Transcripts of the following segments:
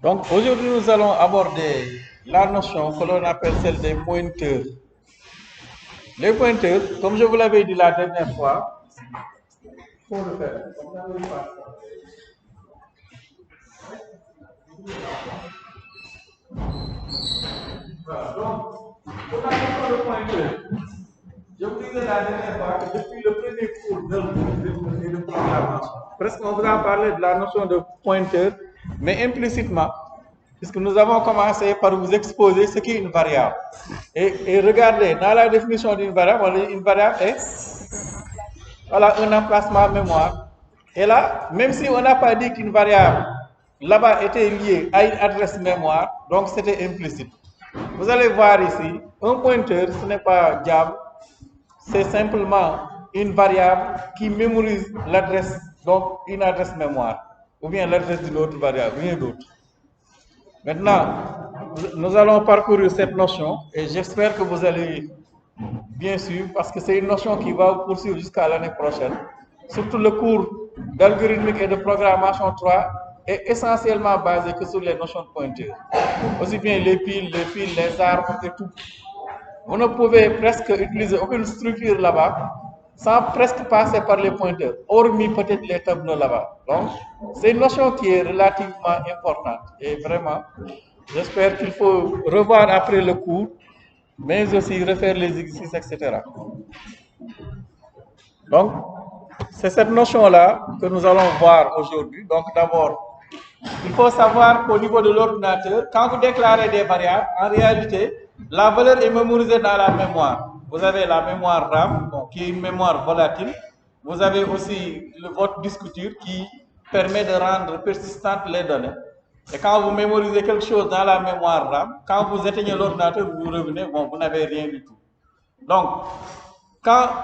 Donc aujourd'hui, nous allons aborder la notion que l'on appelle celle des pointeurs. Les pointeurs, comme je vous l'avais dit la dernière fois, faut le faire. Voilà, donc, pour la notion de pointeur, je vous disais la dernière fois que depuis le premier cours de programmation, presque on vous a parlé de la notion de pointeur, mais implicitement, puisque nous avons commencé par vous exposer ce qu'est une variable. Et regardez, dans la définition d'une variable, une variable est voilà, un emplacement mémoire. Et là, même si on n'a pas dit qu'une variable là-bas était liée à une adresse mémoire, donc c'était implicite. Vous allez voir ici, un pointeur, ce n'est pas diable, c'est simplement une variable qui mémorise l'adresse, donc une adresse mémoire, ou bien l'adresse d'une autre variable, rien d'autre. Maintenant, nous allons parcourir cette notion et j'espère que vous allez bien suivre parce que c'est une notion qui va poursuivre jusqu'à l'année prochaine. Surtout le cours d'algorithmique et de programmation 3 est essentiellement basé que sur les notions de pointeur. Aussi bien les piles, les arbres et tout. Vous ne pouvez presque utiliser aucune structure là-bas sans presque passer par les pointeurs, hormis peut-être les tableaux là-bas. Donc, c'est une notion qui est relativement importante et vraiment, j'espère qu'il faut revoir après le cours, mais aussi refaire les exercices, etc. Donc, c'est cette notion-là que nous allons voir aujourd'hui. Donc, d'abord, il faut savoir qu'au niveau de l'ordinateur, quand vous déclarez des variables, en réalité, la valeur est mémorisée dans la mémoire. Vous avez la mémoire RAM, bon, qui est une mémoire volatile. Vous avez aussi votre disque dur qui permet de rendre persistantes les données. Et quand vous mémorisez quelque chose dans la mémoire RAM, quand vous éteignez l'ordinateur, vous revenez, bon, vous n'avez rien du tout. Donc,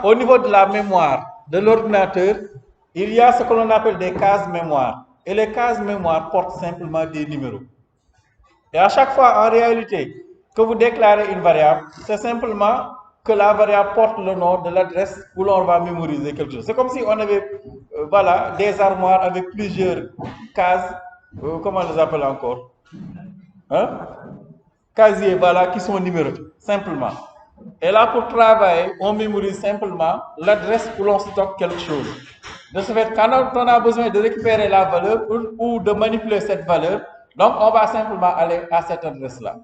au niveau de la mémoire de l'ordinateur, il y a ce que l'on appelle des cases mémoire. Et les cases mémoire portent simplement des numéros. Et à chaque fois, en réalité, que vous déclarez une variable, c'est simplement que la variable porte le nom de l'adresse où l'on va mémoriser quelque chose. C'est comme si on avait voilà, des armoires avec plusieurs cases, comment on les appelle encore, hein? Casiers, voilà, qui sont numérotés, simplement. Et là, pour travailler, on mémorise simplement l'adresse où l'on stocke quelque chose. De ce fait, quand on a besoin de récupérer la valeur ou de manipuler cette valeur, donc on va simplement aller à cette adresse-là.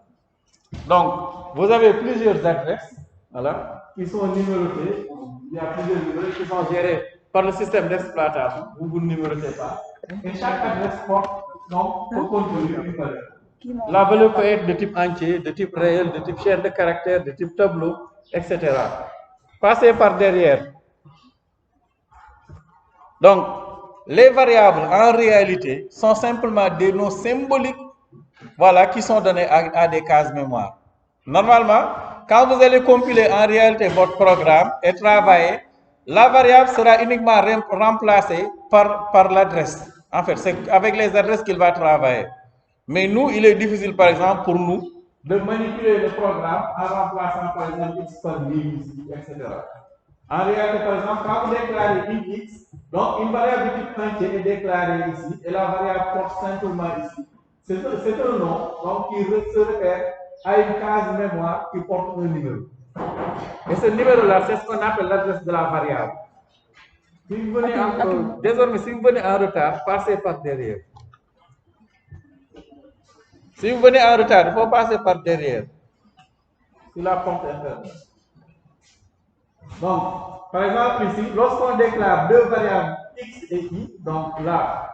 Donc, vous avez plusieurs adresses, voilà, qui sont numérotées. Il y a plusieurs numéros qui sont gérés par le système d'exploitation. Vous ne numérotez pas. Et chaque adresse porte donc au contenu une valeur. La valeur peut être de type entier, de type réel, de type chaîne de caractères, de type tableau, etc. Passez par derrière. Donc, les variables, en réalité, sont simplement des noms symboliques, voilà, qui sont donnés à des cases mémoire. Normalement, quand vous allez compiler en réalité votre programme et travailler, la variable sera uniquement remplacée par l'adresse. En fait, c'est avec les adresses qu'il va travailler. Mais nous, il est difficile, par exemple, pour nous, de manipuler le programme en remplaçant, par exemple, x par y, etc. En réalité, par exemple, quand vous déclarez une x, donc une variable de type entier est déclarée ici, et la variable porte simplement ici. C'est un nom donc, qui se réfère à une case mémoire qui porte un numéro. Et ce numéro-là, c'est ce qu'on appelle l'adresse de la variable. Si vous venez désormais, si vous venez en retard, passez par derrière. Si vous venez en retard, il faut passer par derrière. Sur la porte interne. Donc, par exemple, ici, lorsqu'on déclare deux variables x et y, donc là,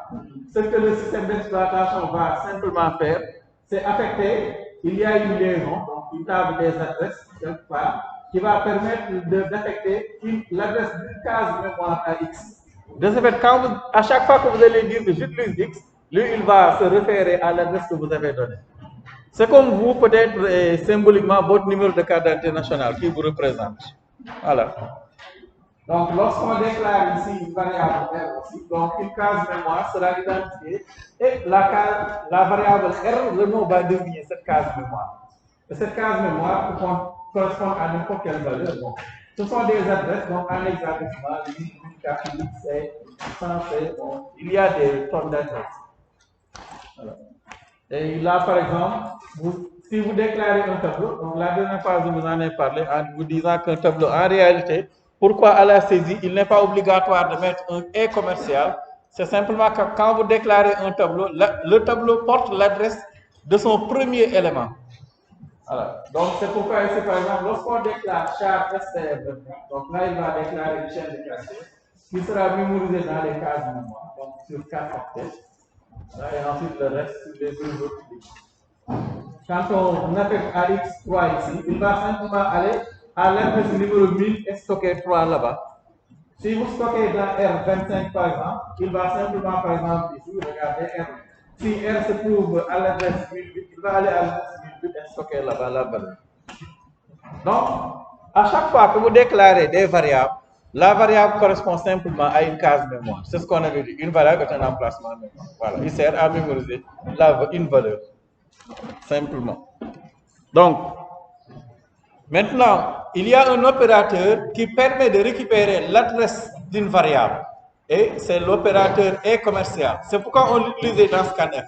ce que le système d'exploitation va simplement faire, c'est affecter, il y a une liaison, donc une table des adresses, quelque part, qui va permettre d'affecter l'adresse d'une case mémoire à x. De ce fait, à chaque fois que vous allez dire que j'utilise x, lui, il va se référer à l'adresse que vous avez donnée. C'est comme vous, peut-être symboliquement, votre numéro de carte d'identité nationale qui vous représente. Voilà. Donc, lorsqu'on déclare ici une variable R aussi, donc une case mémoire sera identifiée et la variable R, le nom va désigner cette case mémoire. Et cette case mémoire correspond à n'importe quelle valeur. Bon. Ce sont des adresses, donc en hexadécimal, 8, 4, 8, 7, 100, bon, il y a des tonnes d'adresses. Voilà. Et là, par exemple, si vous déclarez un tableau, donc la dernière fois, je vous en ai parlé en vous disant qu'un tableau, en réalité, pourquoi à la saisie, il n'est pas obligatoire de mettre un et commercial. C'est simplement que quand vous déclarez un tableau, le tableau porte l'adresse de son premier élément. Voilà. Donc, c'est pourquoi ici, par exemple, lorsqu'on déclare char STF, donc là, il va déclarer une chaîne de casier qui sera mémorisée dans les cases mémoire, donc sur 4 octets. Et ensuite, le reste sur les deux autres lignes. Quand on affecte à X3 ici, il va simplement aller à l'adresse numéro 1000 et stocker 3 là-bas. Si vous stockez dans R25 par exemple, il va simplement, par exemple, ici, regardez R. Si R se trouve à l'adresse 1008, il va aller à l'adresse 1008 et stocker là-bas la valeur. Donc, à chaque fois que vous déclarez des variables, la variable correspond simplement à une case mémoire. C'est ce qu'on avait dit. Une variable est un emplacement mémoire. Voilà, il sert à mémoriser une valeur. Simplement. Donc, maintenant, il y a un opérateur qui permet de récupérer l'adresse d'une variable. Et c'est l'opérateur et commercial. C'est pourquoi on l'utilise dans scanf.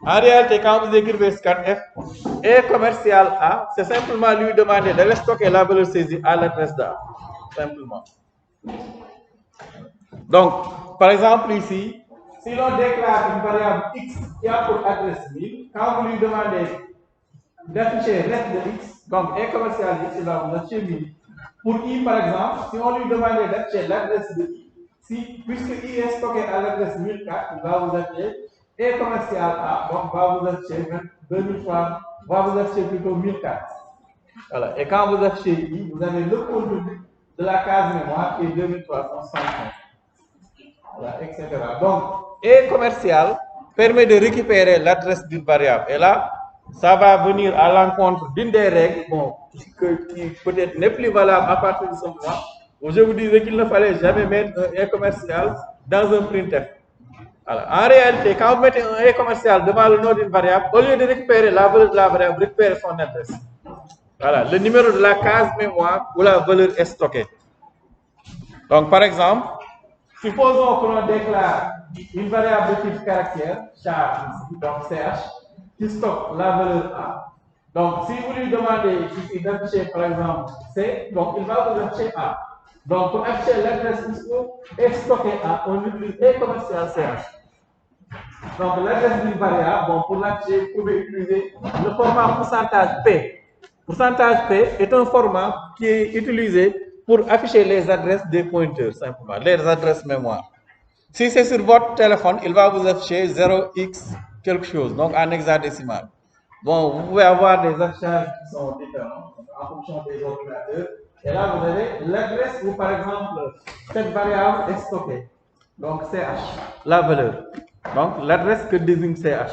En réalité, quand vous écrivez scanf, et commercial A, c'est simplement lui demander d'aller stocker la valeur saisie à l'adresse d'A. Simplement. Donc, par exemple ici, si l'on déclare une variable X qui a pour adresse 1000, quand vous lui demandez d'afficher reste de X, donc et commercial X, il va vous afficher 1000. Pour I, par exemple, si on lui demandait d'afficher l'adresse de I, puisque I est stocké à l'adresse 1004, il va vous afficher et commercial A, donc va vous afficher 2003, va vous afficher plutôt 1004. Voilà. Et quand vous affichez I, vous avez le contenu de la case mémoire qui est 2365. Voilà, etc. Donc, et commercial permet de récupérer l'adresse d'une variable. Et là, ça va venir à l'encontre d'une des règles qui peut-être n'est plus valable à partir de ce moment où je vous disais qu'il ne fallait jamais mettre un et commercial dans un printf. Alors, en réalité, quand vous mettez un et commercial devant le nom d'une variable, au lieu de récupérer la valeur de la variable, vous récupérez son adresse. Voilà, le numéro de la case mémoire où la valeur est stockée. Donc, par exemple, supposons que l'on déclare une variable de type caractère, char, donc ch, qui stocke la valeur A. Donc, si vous lui demandez ici d'afficher, par exemple, C, donc il va vous afficher A. Donc, pour afficher l'adresse est stocké A, on utilise et commercial ch. Donc, l'adresse d'une variable, bon, pour l'afficher, vous pouvez utiliser le format pourcentage P. Pourcentage P est un format qui est utilisé pour afficher les adresses des pointeurs, simplement, les adresses mémoire. Si c'est sur votre téléphone, il va vous afficher 0x quelque chose, donc en hexadécimal. Bon, vous pouvez avoir des affichages qui sont différents en fonction des ordinateurs. Et là, vous avez l'adresse où, par exemple, cette variable est stockée. Donc, CH, la valeur. Donc, l'adresse que désigne CH.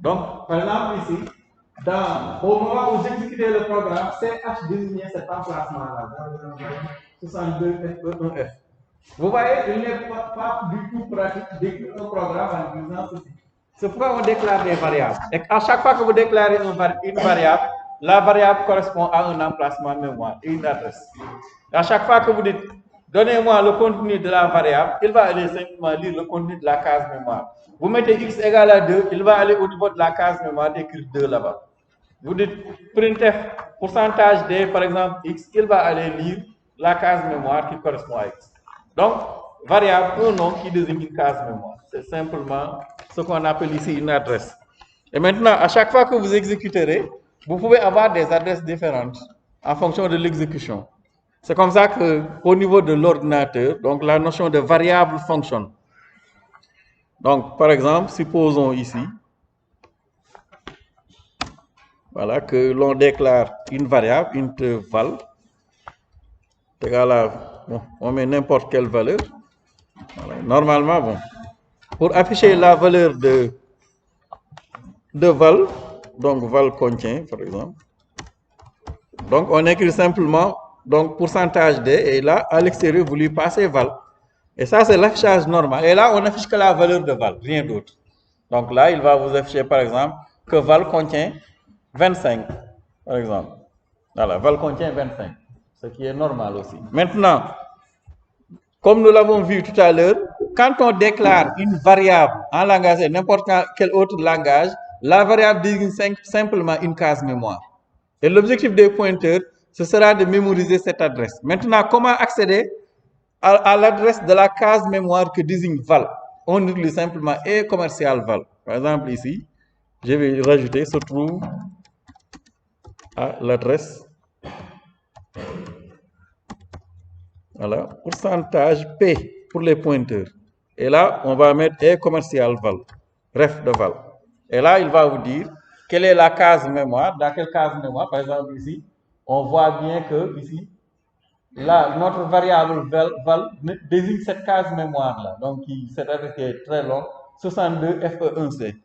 Donc, par exemple, ici, au moment où j'exécutais le programme, CH désignait cet emplacement-là, dans le 62F1F. Vous voyez, il n'est pas du tout pratique d'écrire un programme en utilisant ceci. C'est pourquoi on déclare des variables. Et à chaque fois que vous déclarez une variable, la variable correspond à un emplacement mémoire et une adresse. Et à chaque fois que vous dites, donnez-moi le contenu de la variable, il va aller simplement lire le contenu de la case mémoire. Vous mettez x égale à 2, il va aller au niveau de la case mémoire d'écrire 2 là-bas. Vous dites printf pourcentage d, par exemple, x, il va aller lire la case mémoire qui correspond à x. Donc, variable, un nom qui désigne une case mémoire. C'est simplement ce qu'on appelle ici une adresse. Et maintenant, à chaque fois que vous exécuterez, vous pouvez avoir des adresses différentes en fonction de l'exécution. C'est comme ça qu'au niveau de l'ordinateur, donc la notion de variable fonctionne. Donc, par exemple, supposons ici, voilà, que l'on déclare une variable, intervalle, égale à, bon, on met n'importe quelle valeur. Voilà. Normalement, bon, pour afficher la valeur de val, donc val contient, par exemple. Donc, on écrit simplement, donc, pourcentage d, et là, à l'extérieur, vous lui passez val. Et ça, c'est l'affichage normal. Et là, on n'affiche que la valeur de val, rien d'autre. Donc là, il va vous afficher, par exemple, que val contient 25, par exemple. Voilà, val contient 25, ce qui est normal aussi. Maintenant, comme nous l'avons vu tout à l'heure, quand on déclare une variable en langage et n'importe quel autre langage, la variable désigne simplement une case mémoire. Et l'objectif des pointeurs, ce sera de mémoriser cette adresse. Maintenant, comment accéder à l'adresse de la case mémoire que désigne val? On utilise simplement et commercial val. Par exemple, ici, je vais rajouter se trouve à l'adresse. Voilà, pourcentage P pour les pointeurs. Et là, on va mettre et commercial val, ref de val. Et là, il va vous dire quelle est la case mémoire, dans quelle case mémoire. Par exemple, ici, on voit bien que ici, là, notre variable val désigne cette case mémoire-là. Donc, cette adresse est très longue, 62 FE1C.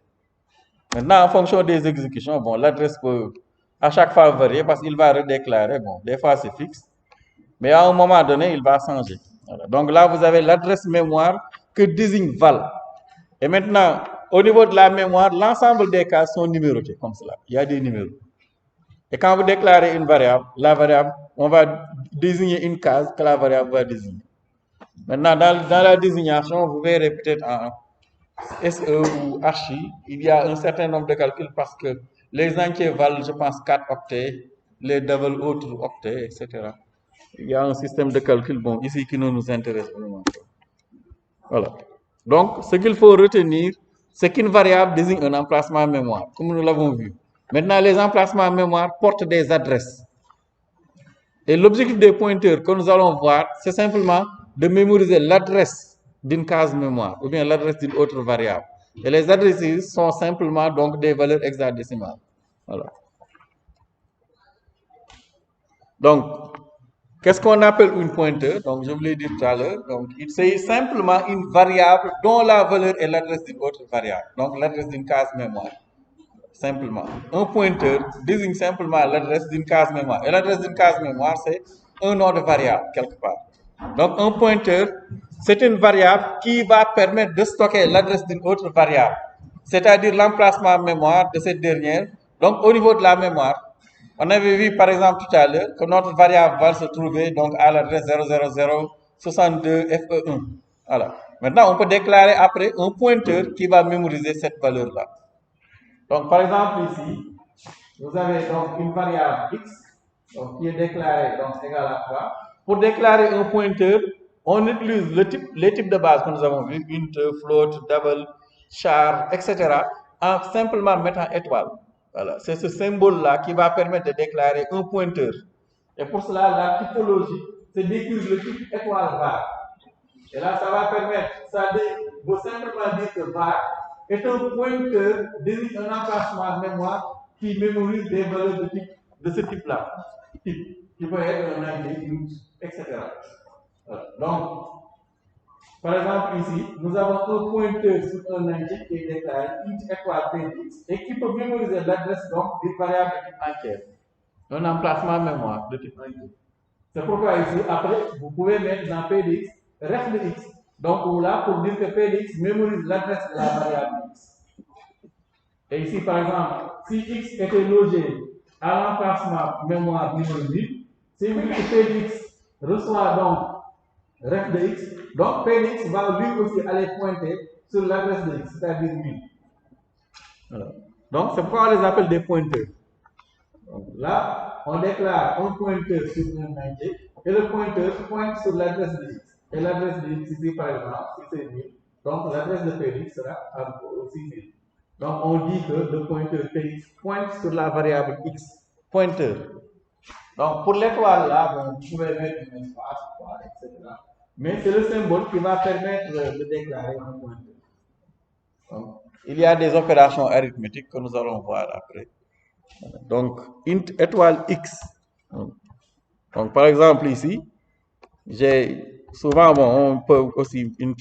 Maintenant, en fonction des exécutions, bon, l'adresse peut à chaque fois varier parce qu'il va redéclarer. Bon, des fois c'est fixe, mais à un moment donné, il va changer. Voilà. Donc là, vous avez l'adresse mémoire que désigne val. Et maintenant, au niveau de la mémoire, l'ensemble des cases sont numérotés comme cela. Il y a des numéros. Et quand vous déclarez une variable, la variable, on va désigner une case que la variable va désigner. Maintenant, dans la désignation, vous verrez peut-être en SE ou archi, il y a un certain nombre de calculs parce que les entiers valent, je pense, 4 octets, les double autres octets, etc. Il y a un système de calcul, bon, ici qui ne nous intéresse vraiment pas. Voilà. Donc, ce qu'il faut retenir, c'est qu'une variable désigne un emplacement mémoire, comme nous l'avons vu. Maintenant, les emplacements mémoire portent des adresses. Et l'objectif des pointeurs que nous allons voir, c'est simplement de mémoriser l'adresse d'une case mémoire ou bien l'adresse d'une autre variable. Et les adresses ici sont simplement donc des valeurs hexadécimales. Voilà. Donc, qu'est-ce qu'on appelle une pointeur? Donc, je vous l'ai dit tout à l'heure. Donc, c'est simplement une variable dont la valeur est l'adresse d'une autre variable. Donc, l'adresse d'une case mémoire. Simplement. Un pointeur désigne simplement l'adresse d'une case mémoire. Et l'adresse d'une case mémoire, c'est un nom de variable, quelque part. Donc, un pointeur, c'est une variable qui va permettre de stocker l'adresse d'une autre variable, c'est-à-dire l'emplacement mémoire de cette dernière. Donc, au niveau de la mémoire, on avait vu par exemple tout à l'heure que notre variable va se trouver donc à l'adresse 00062 FE1. Voilà. Maintenant, on peut déclarer après un pointeur qui va mémoriser cette valeur-là. Donc, par exemple, ici, vous avez donc une variable x donc, qui est déclarée donc égale à 3. Pour déclarer un pointeur, on utilise les types de base que nous avons vus, int, float, double, char, etc. en simplement mettant étoile. Voilà, c'est ce symbole-là qui va permettre de déclarer un pointeur. Et pour cela, la typologie, c'est d'écrire le type étoile var. Et là, ça va permettre, ça veut simplement dire que var est un pointeur désigne un emplacement mémoire qui mémorise des valeurs de ce type-là. Qui peut être un entier, etc. Voilà. Donc, par exemple, ici, nous avons un pointeur sur un entier qui est déclaré int étoile px et qui peut mémoriser l'adresse donc d'une variable de type entière. Un emplacement mémoire de type entier. C'est pourquoi ici, après, vous pouvez mettre dans pdx ref de x. Donc là, pour dire que pdx mémorise l'adresse de la variable x. Et ici, par exemple, si x était logé à l'emplacement mémoire numéro 8, c'est vu que pdx reçoit donc ref de x, donc pdx va lui aussi aller pointer sur l'adresse de x, c'est-à-dire 8. Voilà. Donc, c'est pourquoi on les appelle des pointeurs. Donc, là, on déclare un pointeur sur un entier et le pointeur pointe sur l'adresse de x. Et l'adresse de x ici, par exemple, si c'est 1000, donc l'adresse de px sera aussi 1000. Donc, on dit que le pointeur px pointe sur la variable x, pointeur. Donc, pour l'étoile là, bon, vous pouvez mettre une espace, etc. Mais c'est le symbole qui va permettre de déclarer un pointeur. Donc, il y a des opérations arithmétiques que nous allons voir après. Donc, int étoile x. Donc, par exemple, ici, j'ai souvent, bon, on peut aussi int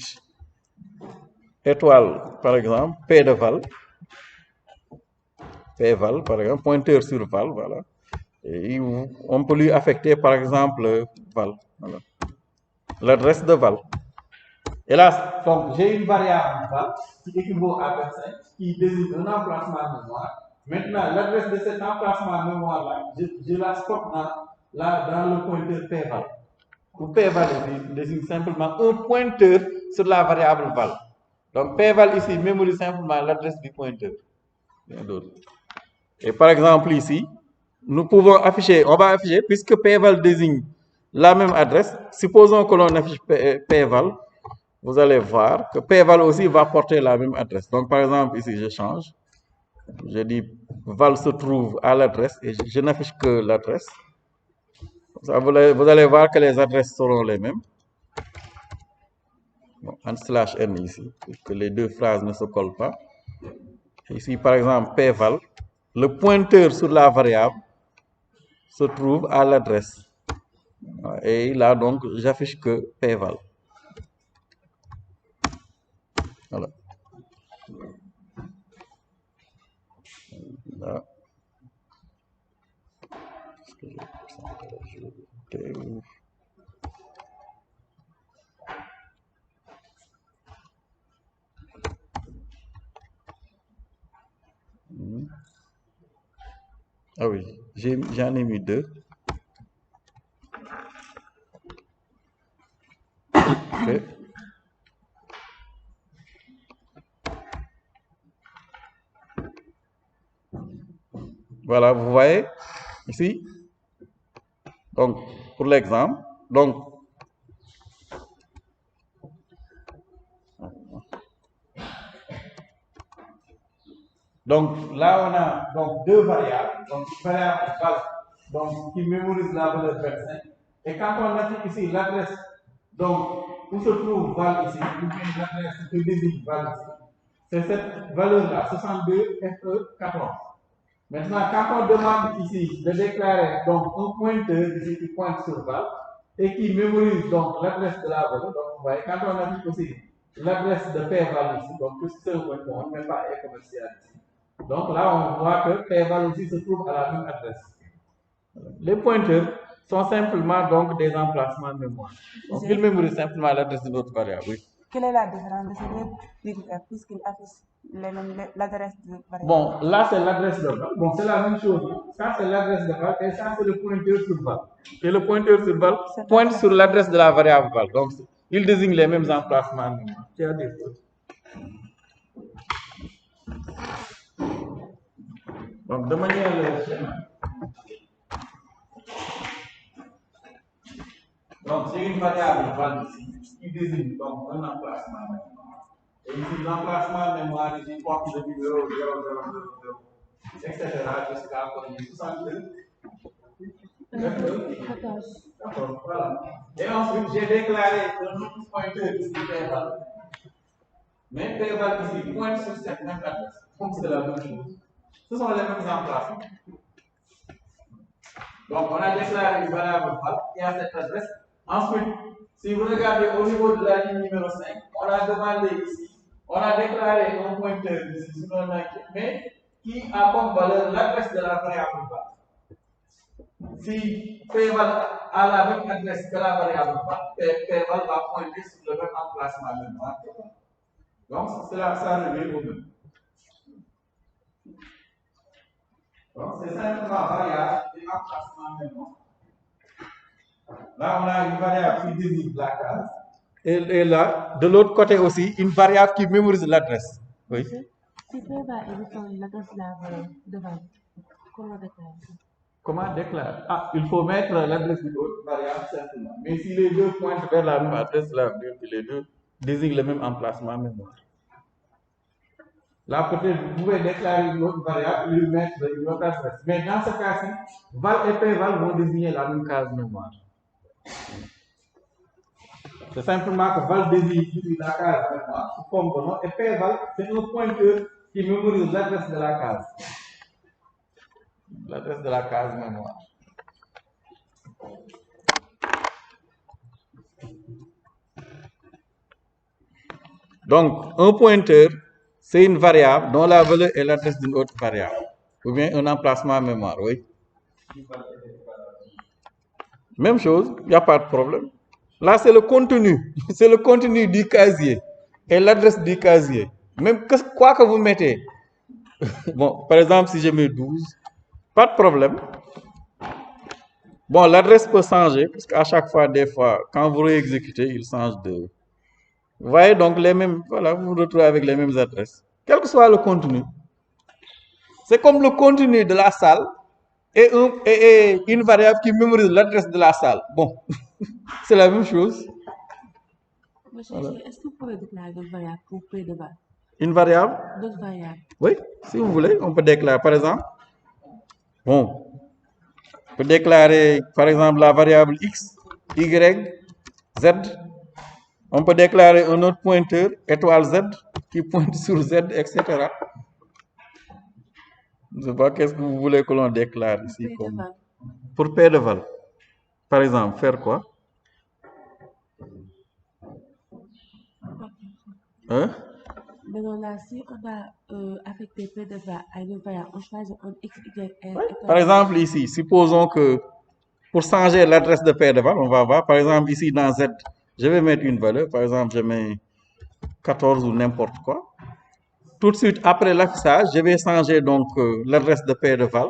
étoile, par exemple, p de val. P val, par exemple, pointeur sur val, voilà. Et on peut lui affecter, par exemple, val. Voilà. L'adresse de val. Et là, donc, j'ai une variable val qui équivaut à 25, qui désigne un emplacement mémoire. Maintenant, l'adresse de cet emplacement mémoire-là, je la stocke dans le pointeur pval. Pour pval désigne simplement un pointeur sur la variable val. Donc, pval ici mémorise simplement l'adresse du pointeur. Rien d'autre. Et par exemple ici, nous pouvons afficher, on va afficher, puisque pval désigne la même adresse, supposons que l'on affiche pval, vous allez voir que pval aussi va porter la même adresse. Donc par exemple ici, je change, je dis val se trouve à l'adresse et je n'affiche que l'adresse. Vous allez voir que les adresses seront les mêmes. Bon, /n ici, pour que les deux phrases ne se collent pas. Ici, par exemple, pval, le pointeur sur la variable se trouve à l'adresse. Et là, donc, j'affiche que pval. Voilà. Là. Ah oui, j'en ai mis deux. Okay. Voilà, vous voyez ici. Donc, pour l'exemple, donc là, on a donc deux variables. Donc, une variable donc, qui mémorise la valeur 25. Et quand on affiche ici l'adresse, donc, où se trouve val ici, ou bien l'adresse que désigne val ici, c'est cette valeur-là, 62 FE14. Maintenant, quand on demande ici de déclarer donc un pointeur ici qui pointe sur val et qui mémorise donc l'adresse de la valeur, donc vous voyez, quand on affiche aussi l'adresse de pval ici, donc tout ce on ne met pas E commercial ici. Donc là, on voit que pval aussi se trouve à la même adresse. Les pointeurs sont simplement donc des emplacements de mémoire. Donc ils mémorisent simplement l'adresse de notre variable. Oui. Quelle est la différence de ces deux puisqu'il affiche l'adresse de variable? Bon, là c'est l'adresse de val. Bon, c'est la même chose. Ça c'est l'adresse de val et ça c'est le pointeur sur val. Et le pointeur sur val pointe sur l'adresse de la variable val. Donc il désigne les mêmes emplacements de mémoire. Tu as des fautes. Donc de manière donc c'est une variable val ici qui désigne donc un emplacement de mémoire. Et ici l'emplacement de mémoire ici porte le numéro 0000, etc. jusqu'à 62. D'accord, voilà. Et ensuite, j'ai déclaré un autre pointeur ici, pval. Mais pval ici pointe sur cette même adresse. Donc c'est la même chose. Ce sont les mêmes emplacements. Donc on a déclaré une variable val qui a cette adresse. Ensuite, si vous regardez au niveau de la ligne numéro 5, on a demandé ici, on a déclaré un pointeur ici sur un inquiet, mais qui a comme valeur l'adresse de la variable val. Si pval a la même adresse que la variable pval va pointer sur le même emplacement mémoire. Donc, ça revient au même. Donc, c'est simplement variable et emplacement mémoire. Là, on a une variable qui désigne la case. Et là, de l'autre côté aussi, une variable qui mémorise l'adresse. Oui. Si pval est l'adresse de la valeur devant, comment déclarer? Comment déclarer? Ah, il faut mettre l'adresse de l'autre variable simplement. Mais si les deux pointent vers la même adresse, là, les deux désignent le même emplacement mémoire. Là, peut-être vous pouvez déclarer une autre variable et lui mettre une autre adresse. Mais dans ce cas-ci, val et pval vont désigner la même case mémoire. C'est simplement que val désigne la case mémoire sous forme de nom et pval, c'est un pointeur qui mémorise l'adresse de la case. L'adresse de la case mémoire. Donc, un pointeur, c'est une variable dont la valeur est l'adresse d'une autre variable. Ou bien un emplacement mémoire, oui. Même chose, il n'y a pas de problème. Là, c'est le contenu. C'est le contenu du casier et l'adresse du casier. Même quoi que vous mettez. Bon, par exemple, si je mets 12, pas de problème. Bon, l'adresse peut changer, parce qu'à chaque fois, des fois, quand vous réexécutez, il change de... Vous voyez donc les mêmes, voilà, vous vous retrouvez avec les mêmes adresses, quel que soit le contenu. C'est comme le contenu de la salle et une variable qui mémorise l'adresse de la salle. Bon, c'est la même chose. Monsieur, est-ce que vous pouvez déclarer d'autres variables pour P de val? Une variable? D'autres variables. Oui, si vous voulez, on peut déclarer, par exemple, bon, on peut déclarer, par exemple, la variable x, y, z. On peut déclarer un autre pointeur, étoile z, qui pointe sur z, etc. Je ne sais pas qu'est-ce que vous voulez que l'on déclare ici. P de val. Pour P de val. Par exemple, faire quoi? Hein? Maintenant là, si on a affecté P de val à une variable, on choisit un x, y, r. Par exemple, ici, supposons que pour changer l'adresse de P de val, on va voir, par exemple, ici dans Z, je vais mettre une valeur, par exemple, je mets 14 ou n'importe quoi. Tout de suite, après l'affichage, je vais changer donc l'adresse de P de val,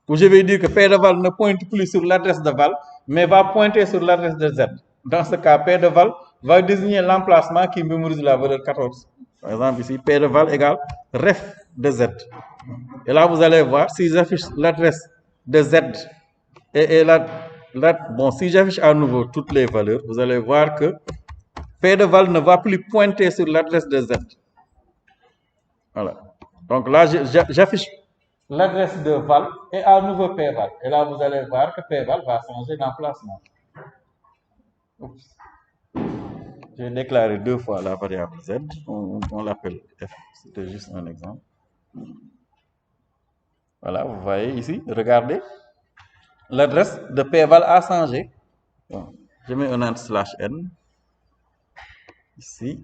où je vais dire que P de val ne pointe plus sur l'adresse de val, mais va pointer sur l'adresse de Z. Dans ce cas, P de val va désigner l'emplacement qui mémorise la valeur 14. Par exemple, ici, P de val égale ref de Z. Et là, vous allez voir, si j'affiche l'adresse de Z et bon, si j'affiche à nouveau toutes les valeurs, vous allez voir que P de val ne va plus pointer sur l'adresse de Z. Voilà. Donc là, j'affiche l'adresse de val et à nouveau P val. Et là, vous allez voir que P val va changer d'emplacement. J'ai déclaré deux fois la variable Z. On l'appelle F. C'était juste un exemple. Voilà, vous voyez ici, regardez. L'adresse de P val a changé. Bon, je mets un /n. Ici,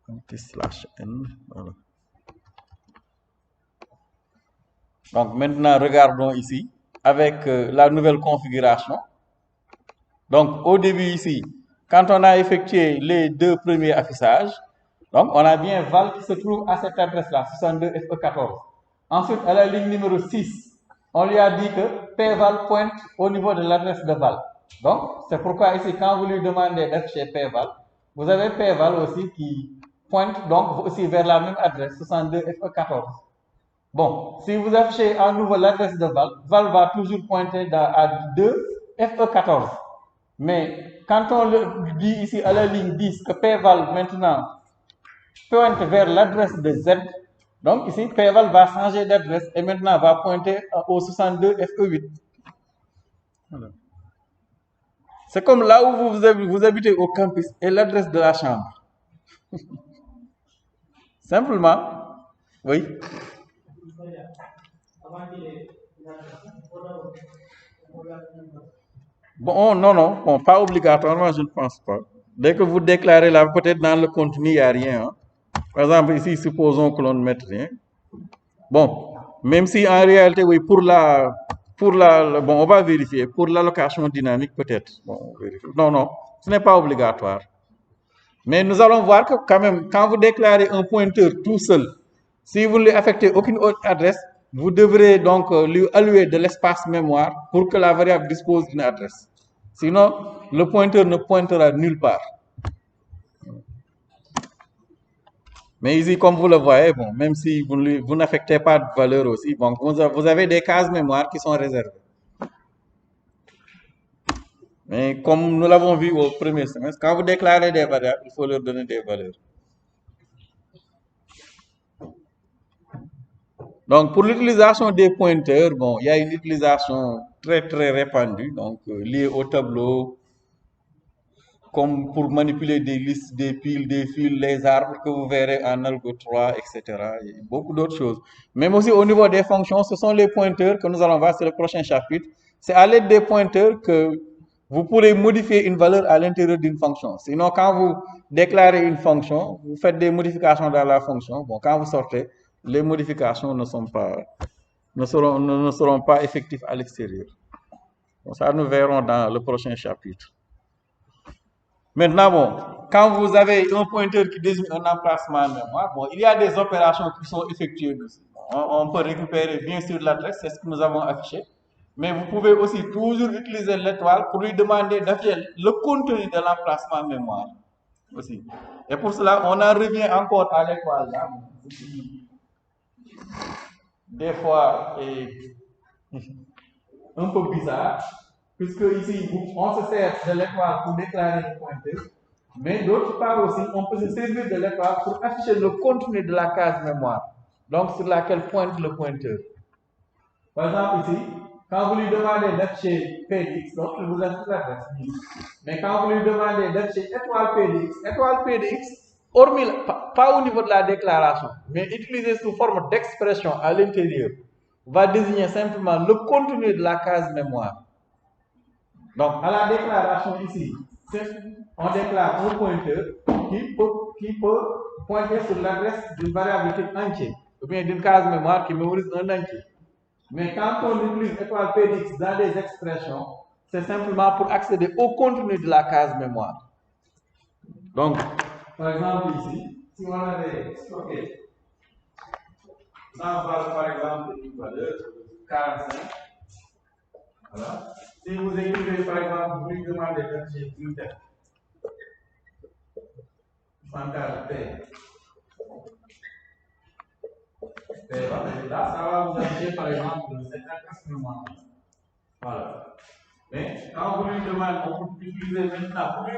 /n. Voilà. Donc maintenant, regardons ici avec la nouvelle configuration. Donc au début ici, quand on a effectué les deux premiers affichages, donc on a bien val qui se trouve à cette adresse-là, 62 FE14. Ensuite, à la ligne numéro 6, on lui a dit que P val pointe au niveau de l'adresse de val. Donc c'est pourquoi ici, quand vous lui demandez d'afficher P val, vous avez P val aussi qui pointe donc aussi vers la même adresse, 62 FE14. Bon, si vous affichez à nouveau l'adresse de val, val va toujours pointer à 2 FE14. Mais quand on le dit ici à la ligne 10 que P val maintenant pointe vers l'adresse de Z, donc ici P val va changer d'adresse et maintenant va pointer au 62 FE8. Voilà. C'est comme là où vous habitez au campus et l'adresse de la chambre. Simplement, oui. Bon, non, bon, pas obligatoirement, je ne pense pas. Dès que vous déclarez là, peut-être dans le contenu, il n'y a rien. Hein. Par exemple, ici, supposons que l'on ne mette rien. Bon, même si en réalité, oui, bon, on va vérifier. Pour l'allocation dynamique, peut-être. Bon, non, ce n'est pas obligatoire. Mais nous allons voir que quand même, quand vous déclarez un pointeur tout seul, si vous ne lui affectez aucune autre adresse, vous devrez donc lui allouer de l'espace mémoire pour que la variable dispose d'une adresse. Sinon, le pointeur ne pointera nulle part. Mais ici, comme vous le voyez, bon, même si vous n'affectez pas de valeur aussi, bon, vous avez des cases mémoire qui sont réservées. Mais comme nous l'avons vu au premier semestre, quand vous déclarez des variables, il faut leur donner des valeurs. Donc, pour l'utilisation des pointeurs, bon, il y a une utilisation très répandue, donc liée au tableau, comme pour manipuler des listes, des piles, des fils, les arbres que vous verrez en Algo 3, etc. Et beaucoup d'autres choses. Même aussi au niveau des fonctions, ce sont les pointeurs que nous allons voir sur le prochain chapitre. C'est à l'aide des pointeurs que vous pourrez modifier une valeur à l'intérieur d'une fonction. Sinon, quand vous déclarez une fonction, vous faites des modifications dans la fonction. Bon, quand vous sortez, les modifications ne seront pas effectives à l'extérieur. Bon, ça, nous verrons dans le prochain chapitre. Maintenant, bon, quand vous avez un pointeur qui désigne un emplacement mémoire, bon, il y a des opérations qui sont effectuées dessus. On peut récupérer bien sûr l'adresse, c'est ce que nous avons affiché. Mais vous pouvez aussi toujours utiliser l'étoile pour lui demander d'afficher le contenu de l'emplacement mémoire aussi. Et pour cela, on en revient encore à l'étoile là. des fois est un peu bizarre, puisque ici, on se sert de l'étoile pour déclarer le pointeur, mais d'autre part aussi, on peut se servir de l'étoile pour afficher le contenu de la case mémoire, donc sur laquelle pointe le pointeur. Par exemple, ici, quand vous lui demandez d'afficher PDX, donc il vous affiche l'adresse. Mais quand vous lui demandez d'afficher étoile PDX, hormis, pas au niveau de la déclaration, mais utilisé sous forme d'expression à l'intérieur, va désigner simplement le contenu de la case mémoire. Donc, à la déclaration ici, on déclare un pointeur qui peut pointer sur l'adresse d'une variable de type entier, ou bien d'une case mémoire qui mémorise un entier. Mais quand on utilise étoile PDX dans des expressions, c'est simplement pour accéder au contenu de la case mémoire. Donc, par exemple ici, si on avait stocké dans base par exemple une valeur 45, voilà. Si vous écrivez par exemple, vous lui demandez d'afficher une tête, pourcentage P, là, ça va vous afficher par exemple cette case mémoire. Voilà. Mais quand vous lui demandez, on peut utiliser maintenant, pour lui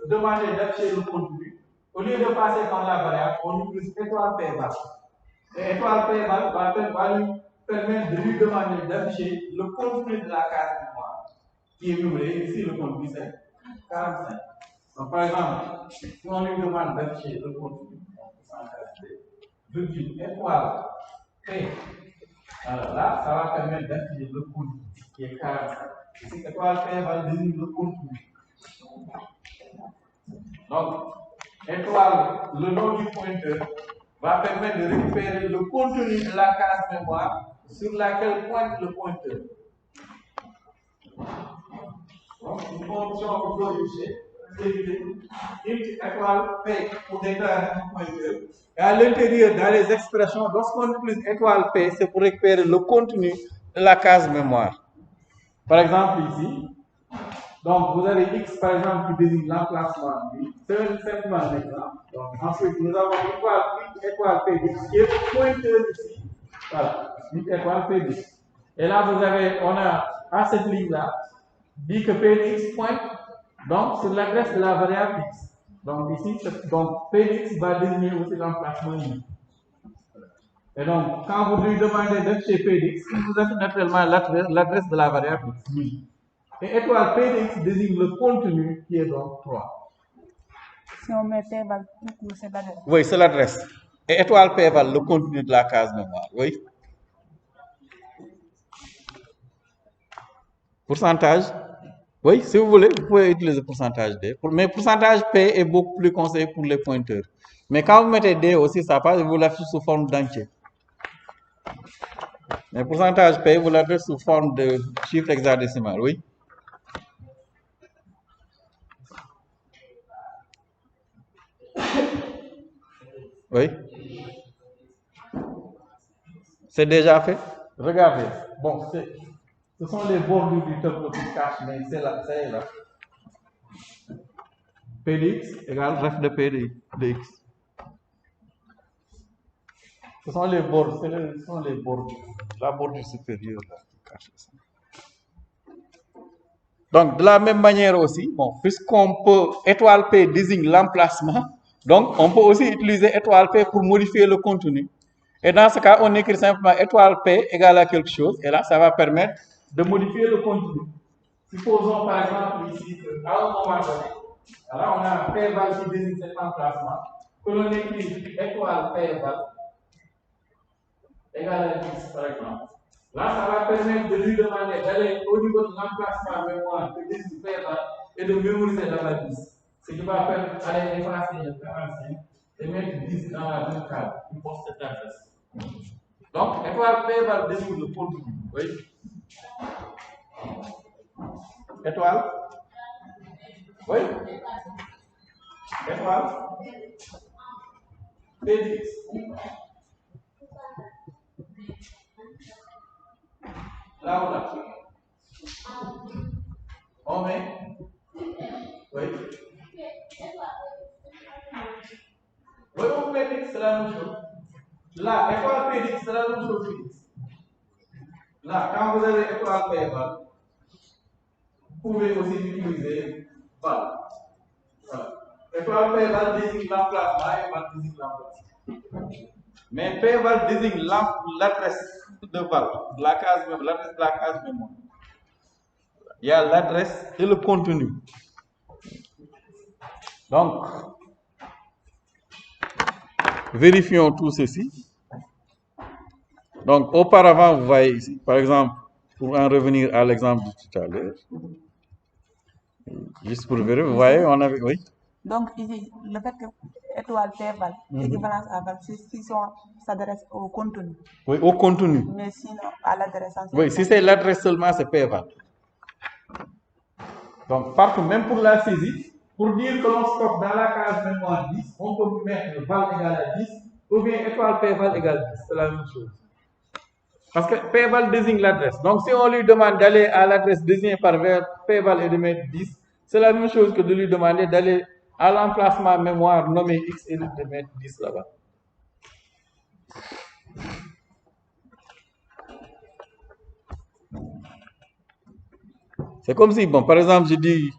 demander d'afficher le contenu, au lieu de passer par la variable, on utilise étoile P val. Et étoile P val va lui permettre de lui demander d'afficher le contenu de la case mémoire, qui est numéré. Ici, le contenu c'est 45. Donc, par exemple, si on lui demande d'afficher le contenu, je dis étoile P. Alors là, ça va permettre d'afficher le contenu, qui est 45. Ici, étoile P va désigner le contenu. Donc, étoile, le nom du pointeur, va permettre de récupérer le contenu de la case mémoire sur laquelle pointe le pointeur. Donc, une fonction pour corriger, c'est étoile P pour déclarer un pointeur. Et à l'intérieur, dans les expressions, lorsqu'on utilise étoile P, c'est pour récupérer le contenu de la case mémoire. Par exemple, ici, donc vous avez X par exemple qui désigne l'emplacement. C'est simplement un exemple. Donc ensuite, nous avons étoile P10 qui est le pointeur ici. Voilà, une étoile P10. Et là, on a à cette ligne-là, dit que P10 pointe donc sur l'adresse de la variable X. Donc ici, donc P10 va désigner aussi l'emplacement ici. Et donc, quand vous lui demandez d'afficher P10, il vous affiche naturellement l'adresse de la variable X. Et étoile PDX désigne le contenu qui est donc 3. Si on met P val, c'est l'adresse. Oui, c'est l'adresse. Et étoile P val, le contenu de la case mémoire. Oui. Pourcentage. Oui, si vous voulez, vous pouvez utiliser pourcentage D. Mais pourcentage P est beaucoup plus conseillé pour les pointeurs. Mais quand vous mettez D aussi, ça passe, vous l'affichez sous forme d'entier. Mais pourcentage P, vous l'affichez sous forme de chiffre hexadécimal. Oui. Oui. C'est déjà fait. Regardez. Bon, ce sont les bordures du tableau qui cachent, mais c'est là, c'est là. P de x égale ref de P de x. Ce sont les bords, ce sont les bordures. La bordure supérieure là, qui cache ça. Donc, de la même manière aussi, bon, puisqu'on peut, étoile P désigne l'emplacement, donc on peut aussi utiliser étoile P pour modifier le contenu. Et dans ce cas, on écrit simplement étoile P égale à quelque chose, et là, ça va permettre de modifier le contenu. Supposons par exemple ici qu'à un moment donné, alors on a P val qui désigne cet emplacement, que l'on écrit étoile P val égale à 10 par exemple. Là, ça va permettre de lui demander d'aller au niveau de l'emplacement mémoire de 10 P val et de mémoriser la valeur 10. Ce qui va permettre d'aller effacer le 45 et mettre 10 dans la même case, une poste d'adresse. Donc, étoile P va désigner le contenu. Oui. Étoile. Oui. Étoile. P10. Là ou là. On met. Oui. Oui, on met X, c'est la même chose. Là, étoile P10, c'est la même chose que X. Là, quand vous avez étoile P val, vous pouvez aussi utiliser val. Voilà. Étoile P val désigne l'emplacement et val désigne l'emplacement. Mais P val désigne l'adresse de val, de la case même, l'adresse de la case mémoire. Il y a l'adresse et le contenu. Donc, vérifions tout ceci. Donc, auparavant, vous voyez ici, par exemple, pour en revenir à l'exemple de tout à l'heure, juste pour vérifier, vous voyez, on avait, oui. Donc, ici, le fait que étoile P val, équivalence à val, si on s'adresse au contenu. Oui, au contenu. Mais sinon, à l'adresse. Oui, si c'est l'adresse seulement, c'est P val. Donc, partout, même pour la saisie, pour dire que l'on stocke dans la case mémoire 10, on peut mettre val égal à 10, ou bien étoile P val égale 10, c'est la même chose. Parce que P val désigne l'adresse. Donc, si on lui demande d'aller à l'adresse désignée par P val et de mettre 10, c'est la même chose que de lui demander d'aller à l'emplacement mémoire nommé X et de mettre 10 là-bas. C'est comme si, bon, par exemple, je dis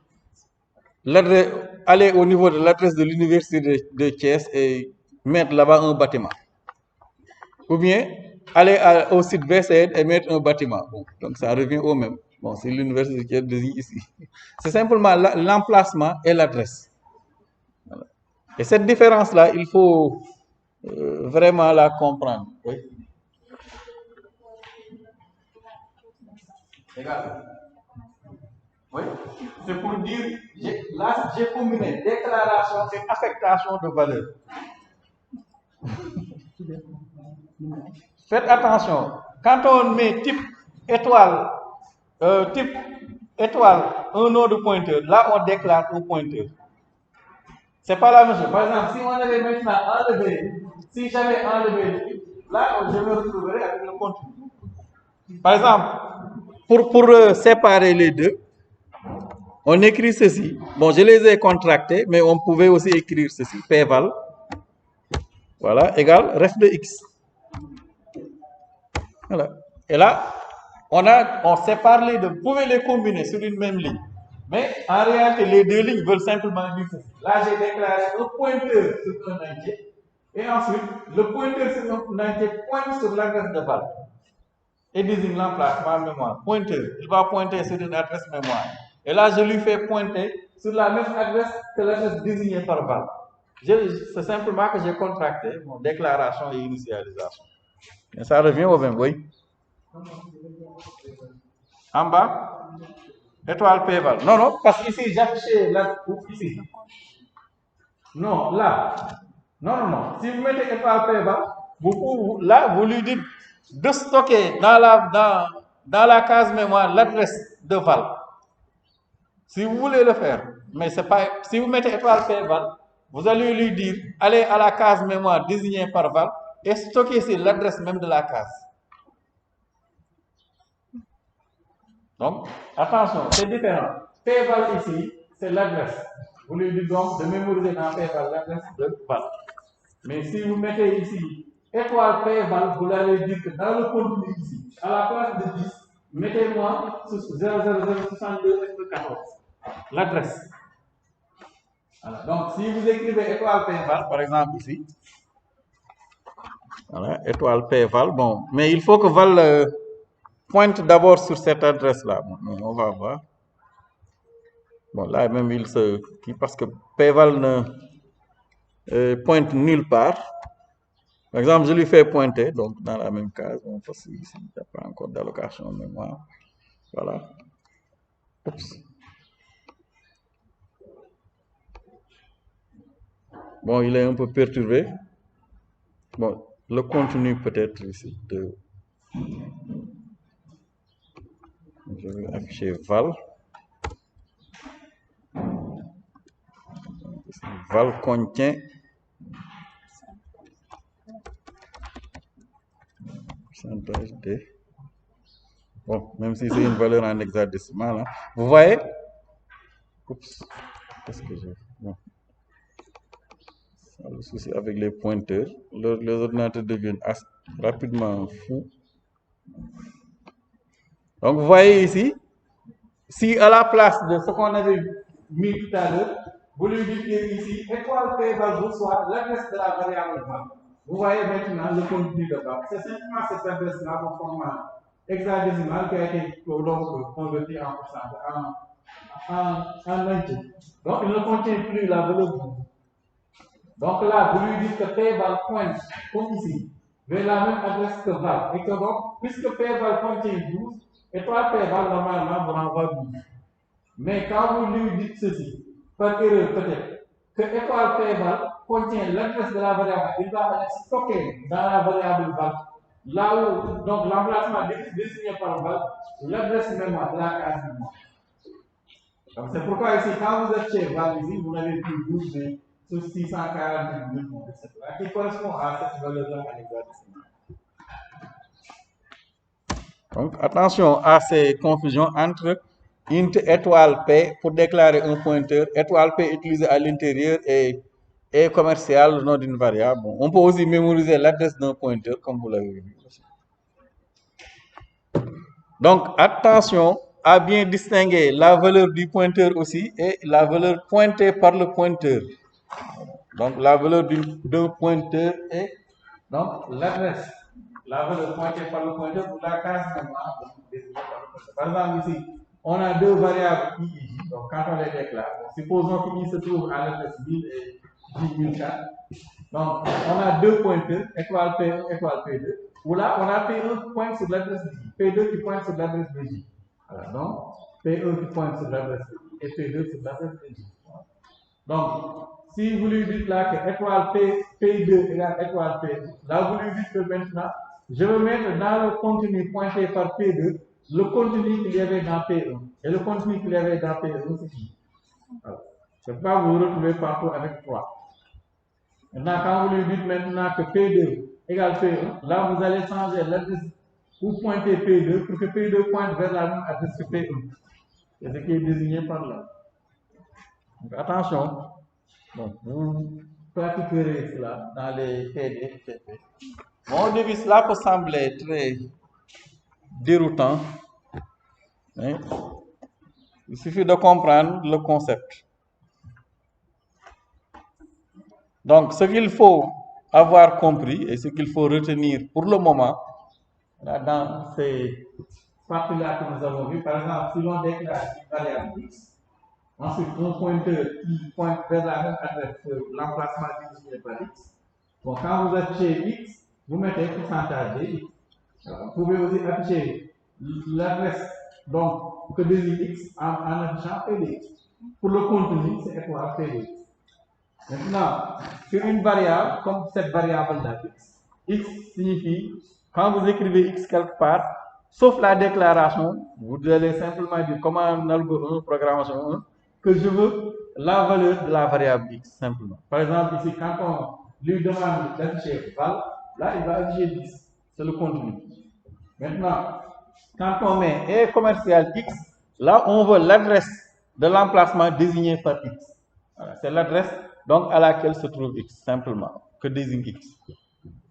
aller au niveau de l'adresse de l'université de Thiès et mettre là-bas un bâtiment. Ou bien aller au site VCN et mettre un bâtiment. Bon, donc ça revient au même. Bon, c'est l'université qui est désignée ici. C'est simplement l'emplacement et l'adresse. Voilà. Et cette différence-là, il faut vraiment la comprendre. Oui. Égal. Oui, c'est pour dire, là, j'ai combiné déclaration et affectation de valeur. Faites attention, quand on met type étoile, un nom de pointeur, là, on déclare un pointeur. C'est pas la même chose. Par exemple, si on avait maintenant enlevé, si j'avais enlevé le type, là, je me retrouverai avec le contenu. Par exemple, pour séparer les deux, on écrit ceci. Bon, je les ai contractés, mais on pouvait aussi écrire ceci. P val, voilà, égale ref de X. Voilà. Et là, on sépare les deux. Vous pouvez les combiner sur une même ligne. Mais en réalité, les deux lignes veulent simplement dire ceci. Là, j'ai déclaré un pointeur sur un entier. Et ensuite, le pointeur sur un entier pointe sur l'adresse de val. Et désigne l'emplacement mémoire. Pointeur, il va pointer sur une adresse mémoire. Et là, je lui fais pointer sur la même adresse que l'adresse désignée par val. C'est simplement que j'ai contracté mon déclaration et initialisation. Et ça revient au même, oui. En bas, étoile P val. Non, non, parce qu'ici, j'affichais là, ici. Non, là. Non, non, non. Si vous mettez étoile P val, là, vous lui dites de stocker dans la case mémoire l'adresse de val. Si vous voulez le faire, mais c'est pas. Si vous mettez étoile P val, vous allez lui dire allez à la case mémoire désignée par val et stocker ici l'adresse même de la case. Donc, attention, c'est différent. P val ici, c'est l'adresse. Vous lui dites donc de mémoriser dans P val l'adresse de val. Mais si vous mettez ici étoile P val, vous allez dire que dans le contenu ici, à la place de 10, mettez-moi 0006214. L'adresse. Voilà. Donc, si vous écrivez étoile P val, par exemple ici, voilà, étoile P val, bon, mais il faut que val pointe d'abord sur cette adresse-là. Bon, on va voir. Bon, là même il se. Parce que P val ne pointe nulle part. Par exemple, je lui fais pointer, donc dans la même case, on fait ici, il n'y a pas encore d'allocation en mémoire. Voilà. Oups. Bon, il est un peu perturbé. Bon, le contenu peut-être ici de. Je vais afficher val. Val contient pourcentage de. Bon, même si c'est une valeur en hexadécimal, hein. Vous voyez? Oups. Qu'est-ce que j'ai? Bon. Le souci avec les pointeurs, les ordinateurs deviennent rapidement fous. Donc vous voyez ici, si à la place de ce qu'on avait mis tout à l'heure, vous lui dites ici, étoile P val reçoit l'adresse de la variable val. Vous voyez maintenant le contenu de val. C'est simplement cette adresse-là en format hexadécimal qui a été donc converti en pourcentage, en entier. Donc il ne contient plus la valeur 12. Donc là, vous lui dites que P val pointe, comme ici, vers la même adresse que val. Et que donc, puisque P val contient 12, étoile P val normalement vous renvoie 12. Mais quand vous lui dites ceci, par erreur peut-être, que étoile P val contient l'adresse de la variable, il va aller stocker dans la variable val. Là où, donc l'emplacement désigné par val, l'adresse mémoire de la case mémoire. Donc c'est pourquoi ici, quand vous êtes chez val ici, vous n'avez plus 12, mais sur 640 000, etc. qui correspond à cette valeur-là à hexadécimal. Donc attention à ces confusions entre int étoile P pour déclarer un pointeur, étoile P utilisé à l'intérieur et commercial, le nom d'une variable. Bon, on peut aussi mémoriser l'adresse d'un pointeur, comme vous l'avez vu. Donc attention à bien distinguer la valeur du pointeur aussi et la valeur pointée par le pointeur. Donc la valeur d'un pointeur et donc l'adresse. La valeur pointée par le pointeur pour la case mémoire. Par exemple ici, on a deux variables i et j. Donc quand on les déclare, supposons que i se trouve à l'adresse 1000 et j 1004. Donc on a deux pointeurs, étoile P1, étoile P2. Où là, on a P1 qui pointe sur l'adresse de j, P2 qui pointe sur l'adresse de j. Voilà, donc P1 qui pointe sur l'adresse de j et P2 sur l'adresse de j. Donc, si vous lui dites là que étoile P2 égale étoile P1, là vous lui dites que maintenant, je vais mettre dans le contenu pointé par P2 le contenu qu'il y avait dans P1. Et le contenu qu'il y avait dans P1, c'est qui? Je ne peux pas vous retrouver partout avec 3. Maintenant, quand vous lui dites maintenant que P2 égale P1, là vous allez changer l'adresse ou pointer P2 pour que P2 pointe vers la même adresse que P1. C'est ce qui est désigné par là. Donc, attention, bon, vous pratiquerez cela dans les PD, TP. Bon, au début, cela peut sembler très déroutant. Hein? Il suffit de comprendre le concept. Donc, ce qu'il faut avoir compris et ce qu'il faut retenir pour le moment, là, dans ces parties-là que nous avons vues, par exemple, si l'on déclare une variable x, ensuite un pointeur qui pointe vers la même adresse que l'emplacement désigné par x. Bon, quand vous affichez x, vous mettez pourcentage de x. Alors, vous pouvez aussi afficher l'adresse donc que désigne x en affichant p de x. Pour le contenu, c'est étoile p de x. Maintenant, sur une variable, comme cette variable-là, x signifie, quand vous écrivez x quelque part, sauf la déclaration, vous allez simplement dire, comme en algo 1, programmation 1, que je veux la valeur de la variable x, simplement. Par exemple, ici, quand on lui demande d'afficher val, là, il va afficher 10. C'est le contenu. Maintenant, quand on met et commercial x, là, on veut l'adresse de l'emplacement désigné par x. Voilà, c'est l'adresse donc à laquelle se trouve x, simplement, que désigne x.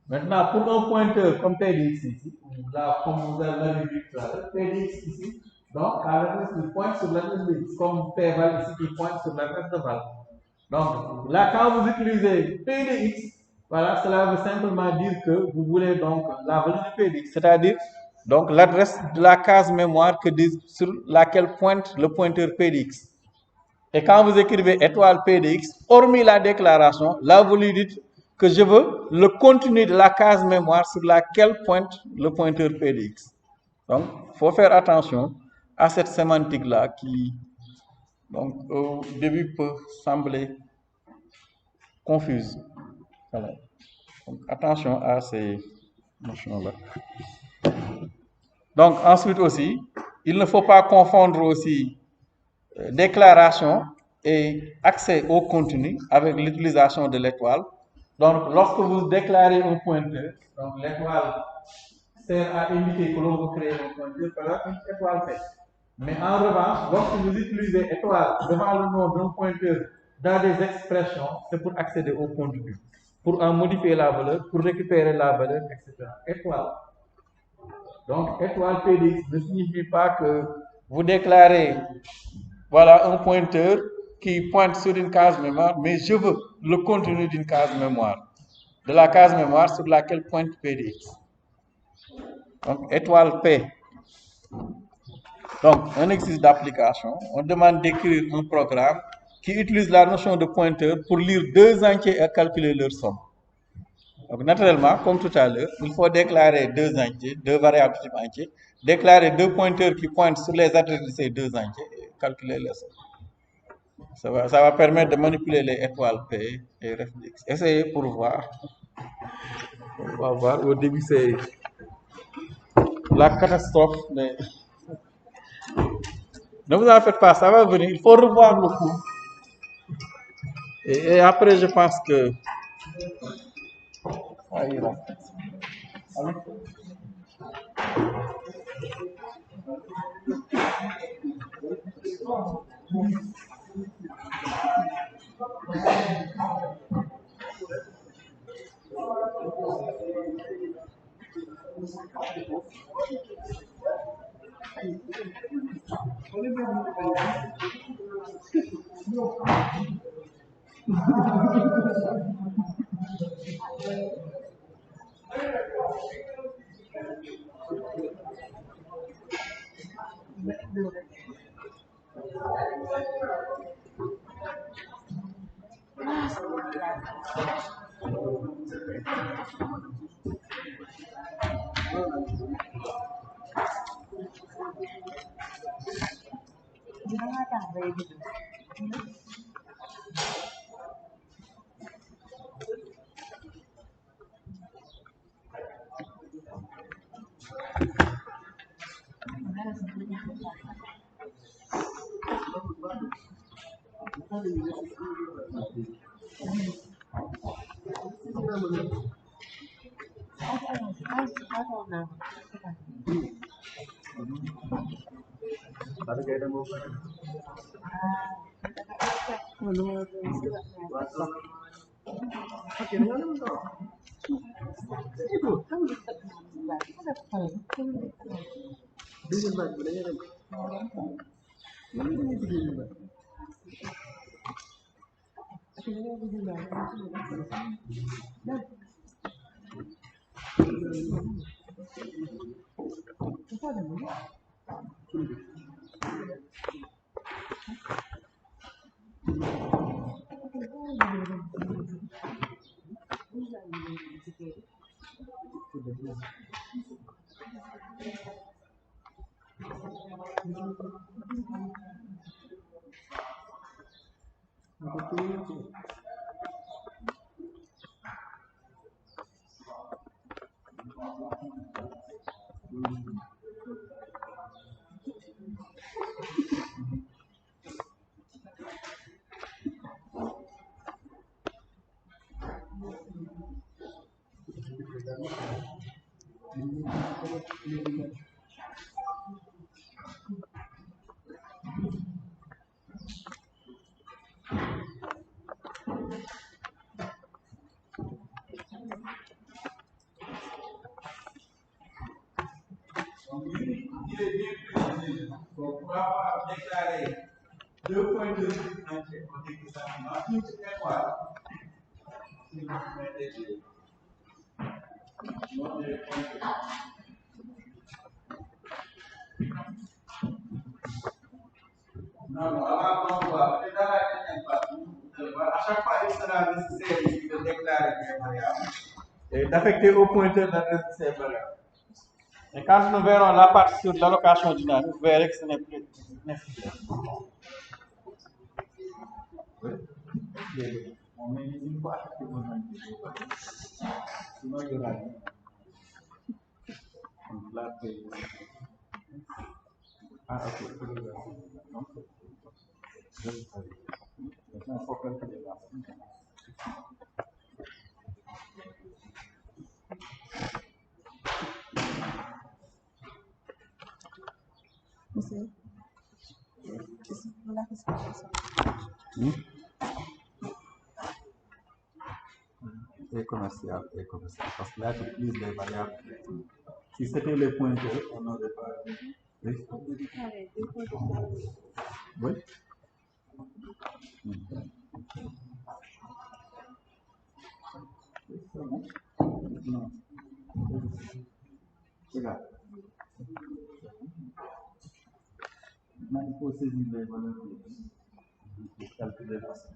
Maintenant, pour un pointeur comme p de x ici, là, comme vous l'avez vu tout à l'heure, p de x ici, donc à l'adresse qui pointe sur l'adresse de x, comme p val ici qui pointe sur l'adresse de val. Donc là, quand vous utilisez p de x, voilà, cela veut simplement dire que vous voulez donc la valeur de p de x, c'est-à-dire donc l'adresse de la case mémoire sur laquelle pointe le pointeur p de x. Et quand vous écrivez étoile p de x, hormis la déclaration, là vous lui dites que je veux le contenu de la case mémoire sur laquelle pointe le pointeur p de x. Donc, il faut faire attention à cette sémantique-là qui, donc, au début peut sembler confuse. Voilà. Donc, attention à ces notions-là. Donc, ensuite aussi, il ne faut pas confondre aussi déclaration et accès au contenu avec l'utilisation de l'étoile. Donc, lorsque vous déclarez un pointeur, donc l'étoile sert à indiquer que l'on veut créer un pointeur, par exemple, une étoile fait. Mais en revanche, lorsque vous utilisez étoile devant le nom d'un pointeur dans des expressions, c'est pour accéder au contenu, pour en modifier la valeur, pour récupérer la valeur, etc. Étoile. Donc, étoile P de X ne signifie pas que vous déclarez, voilà, un pointeur qui pointe sur une case mémoire, mais je veux le contenu d'une case mémoire, de la case mémoire sur laquelle pointe P de X. Donc, étoile P. Donc, un exercice d'application, on demande d'écrire un programme qui utilise la notion de pointeur pour lire deux entiers et calculer leur somme. Donc, naturellement, comme tout à l'heure, il faut déclarer deux entiers, deux variables de type entier, déclarer deux pointeurs qui pointent sur les adresses de ces deux entiers et calculer leur somme. Ça va permettre de manipuler les étoiles P et RFX. Essayez pour voir. On va voir. Au début, c'est la catastrophe, mais ne vous en faites pas, ça va venir. Il faut revoir le cours. Et après, je pense que ça ira. Allez. Donc, pour avoir déclaré deux points de vue entiers, on dit que ça marche. Une étoile. Si vous mettez non, alors on voit, dans la dernière partie, à chaque fois, il sera nécessaire de déclarer des variables et d'affecter au pointeur l'adresse de ces variables. Et quand nous verrons la partie sur l'allocation dynamique, vous verrez que ce n'est plus nécessaire. Oui. On met une fois que vous sinon il y aura donc là, ah, ok. Donc, je vais faire. Maintenant, il faut calculer là. Et commercial, parce que là, tu utilises les variables Si c'était les pointeurs, on n'aurait pas. Oui. Oui. Non. Regarde. Maintenant, il faut saisir les valeurs pour calculer la somme.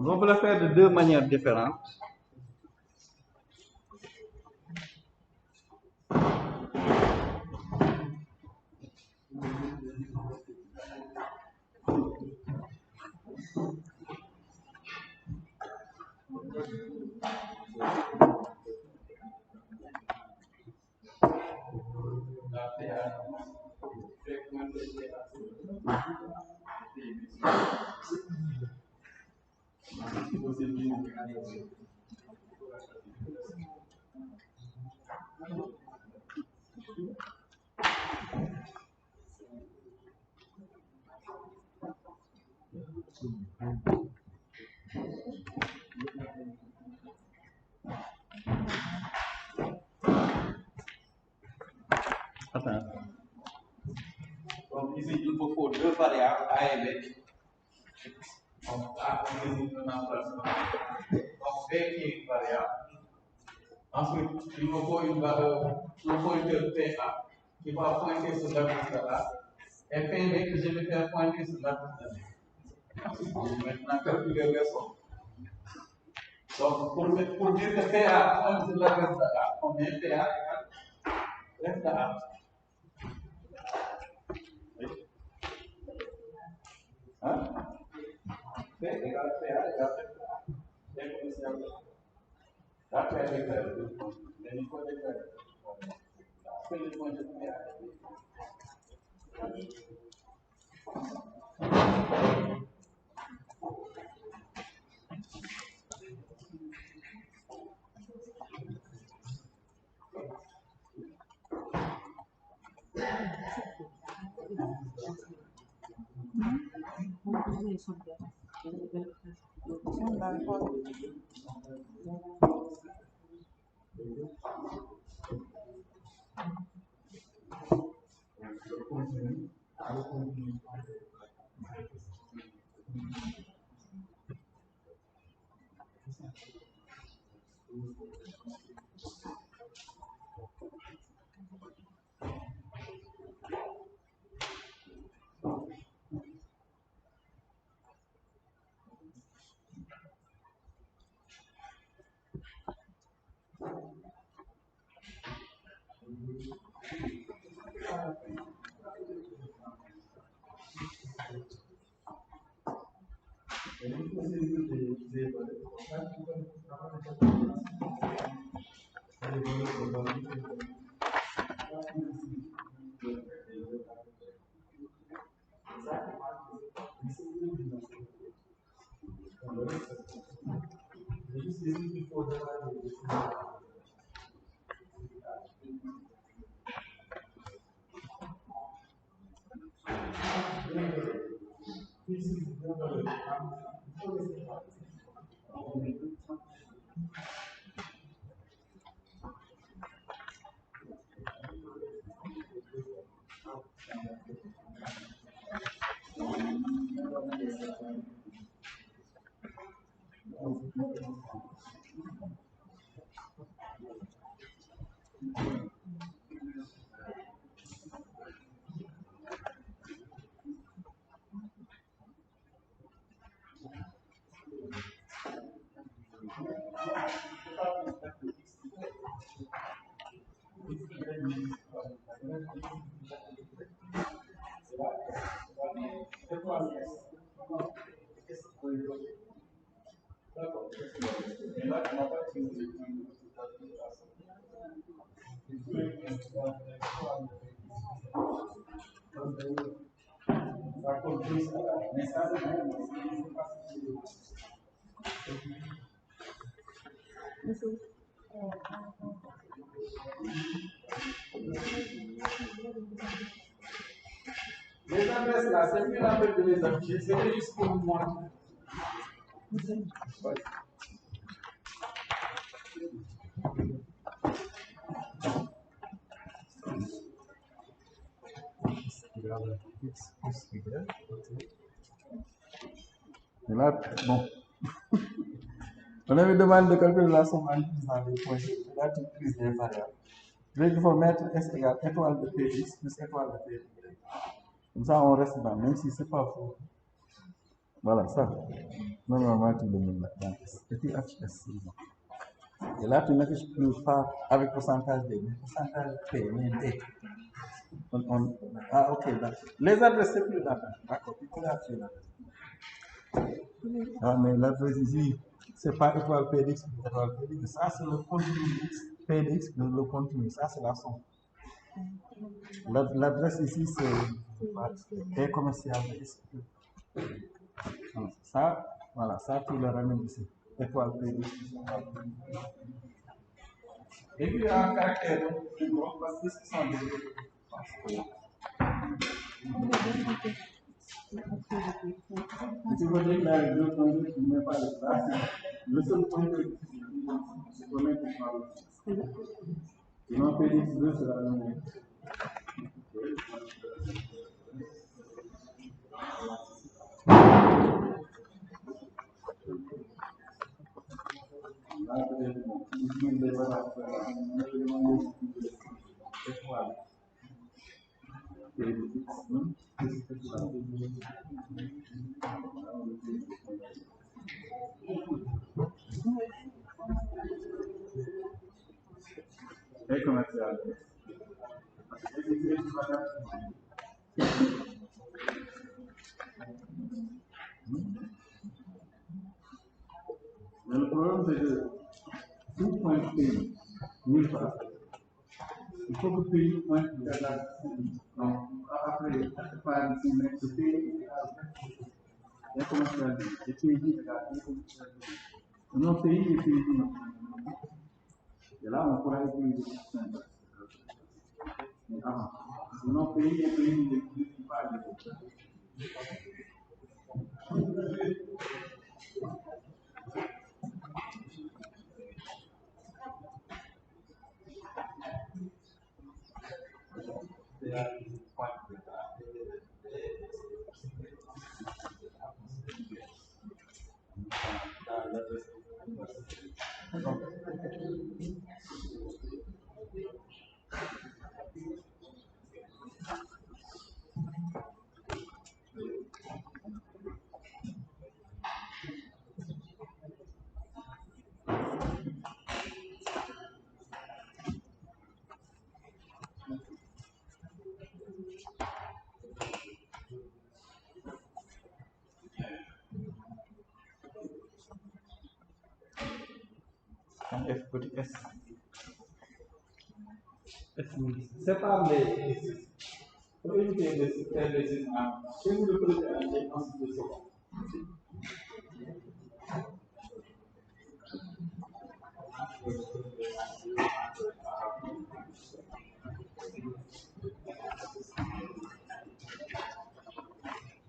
On peut le faire de deux manières différentes. Attends. Donc ici, il me faut deux variables A et B. Donc A, on désigne un emplacement. Donc B qui est une variable. Ensuite, il me faut le pointeur PA qui va pointer sur l'adresse de A. Et PB que je vais faire pointer sur l'adresse de B. Ensuite, je vais maintenant calculer les sommes. Donc, pour dire que PA pointe sur l'adresse de A, on met PA égale l'adresse de A. Hein? P égale PA égale l'adresse de A. La PA égale le niveau de PA. C'est le point de PA. Les adresses là, c'est plus la peine de les afficher, c'est juste pour vous montrer. valeur x plus y. Ok. Et là, bon. On avait demandé de calculer la somme en utilisant les points. Là, tu utilises des variables. Donc, il faut mettre S égale étoile de Px plus étoile de Py. Comme ça, on reste dans, même si ce n'est pas faux. Voilà, ça. Normalement, tu le mets là. Et puis, HS. Et là, tu n'affiches plus pas avec pourcentage D, mais pourcentage P, mais D. Ah, ok, d'accord. Les adresses, c'est plus là. D'accord, tu peux l'afficher là. Ah, mais l'adresse ici, c'est pas étoile PDX, étoile PDX. Ça, c'est le contenu X, PDX, le contenu. Ça, c'est la somme. L'adresse ici, c'est P commercial de X. Ça, voilà, ça, tu le ramènes ici. Étoile PDX. Et puis, en caractère plus gros, parce que ce sont des. Tu veux déclarer deux points qui ne met pas de place. Le seul point que tu peux mettre par le. Sinon, PDX2 sera le même. Là, peut-être, bon, utilise les valeurs. Étoile. Et commercial. Mais le problème, c'est que tout point pays, nulle part. Il faut que le pays pointe vers la. Donc, après, par ici, mettre le pays et commercial. Et pays égale commercial. Non, pays et pays non. Et là, on pourra utiliser le système. Mais avant, sinon, pays et pays ne n'existent pas. F petit S. Sépare les. Pour éviter de faire les éléments, si vous le prenez en séquence de secondes.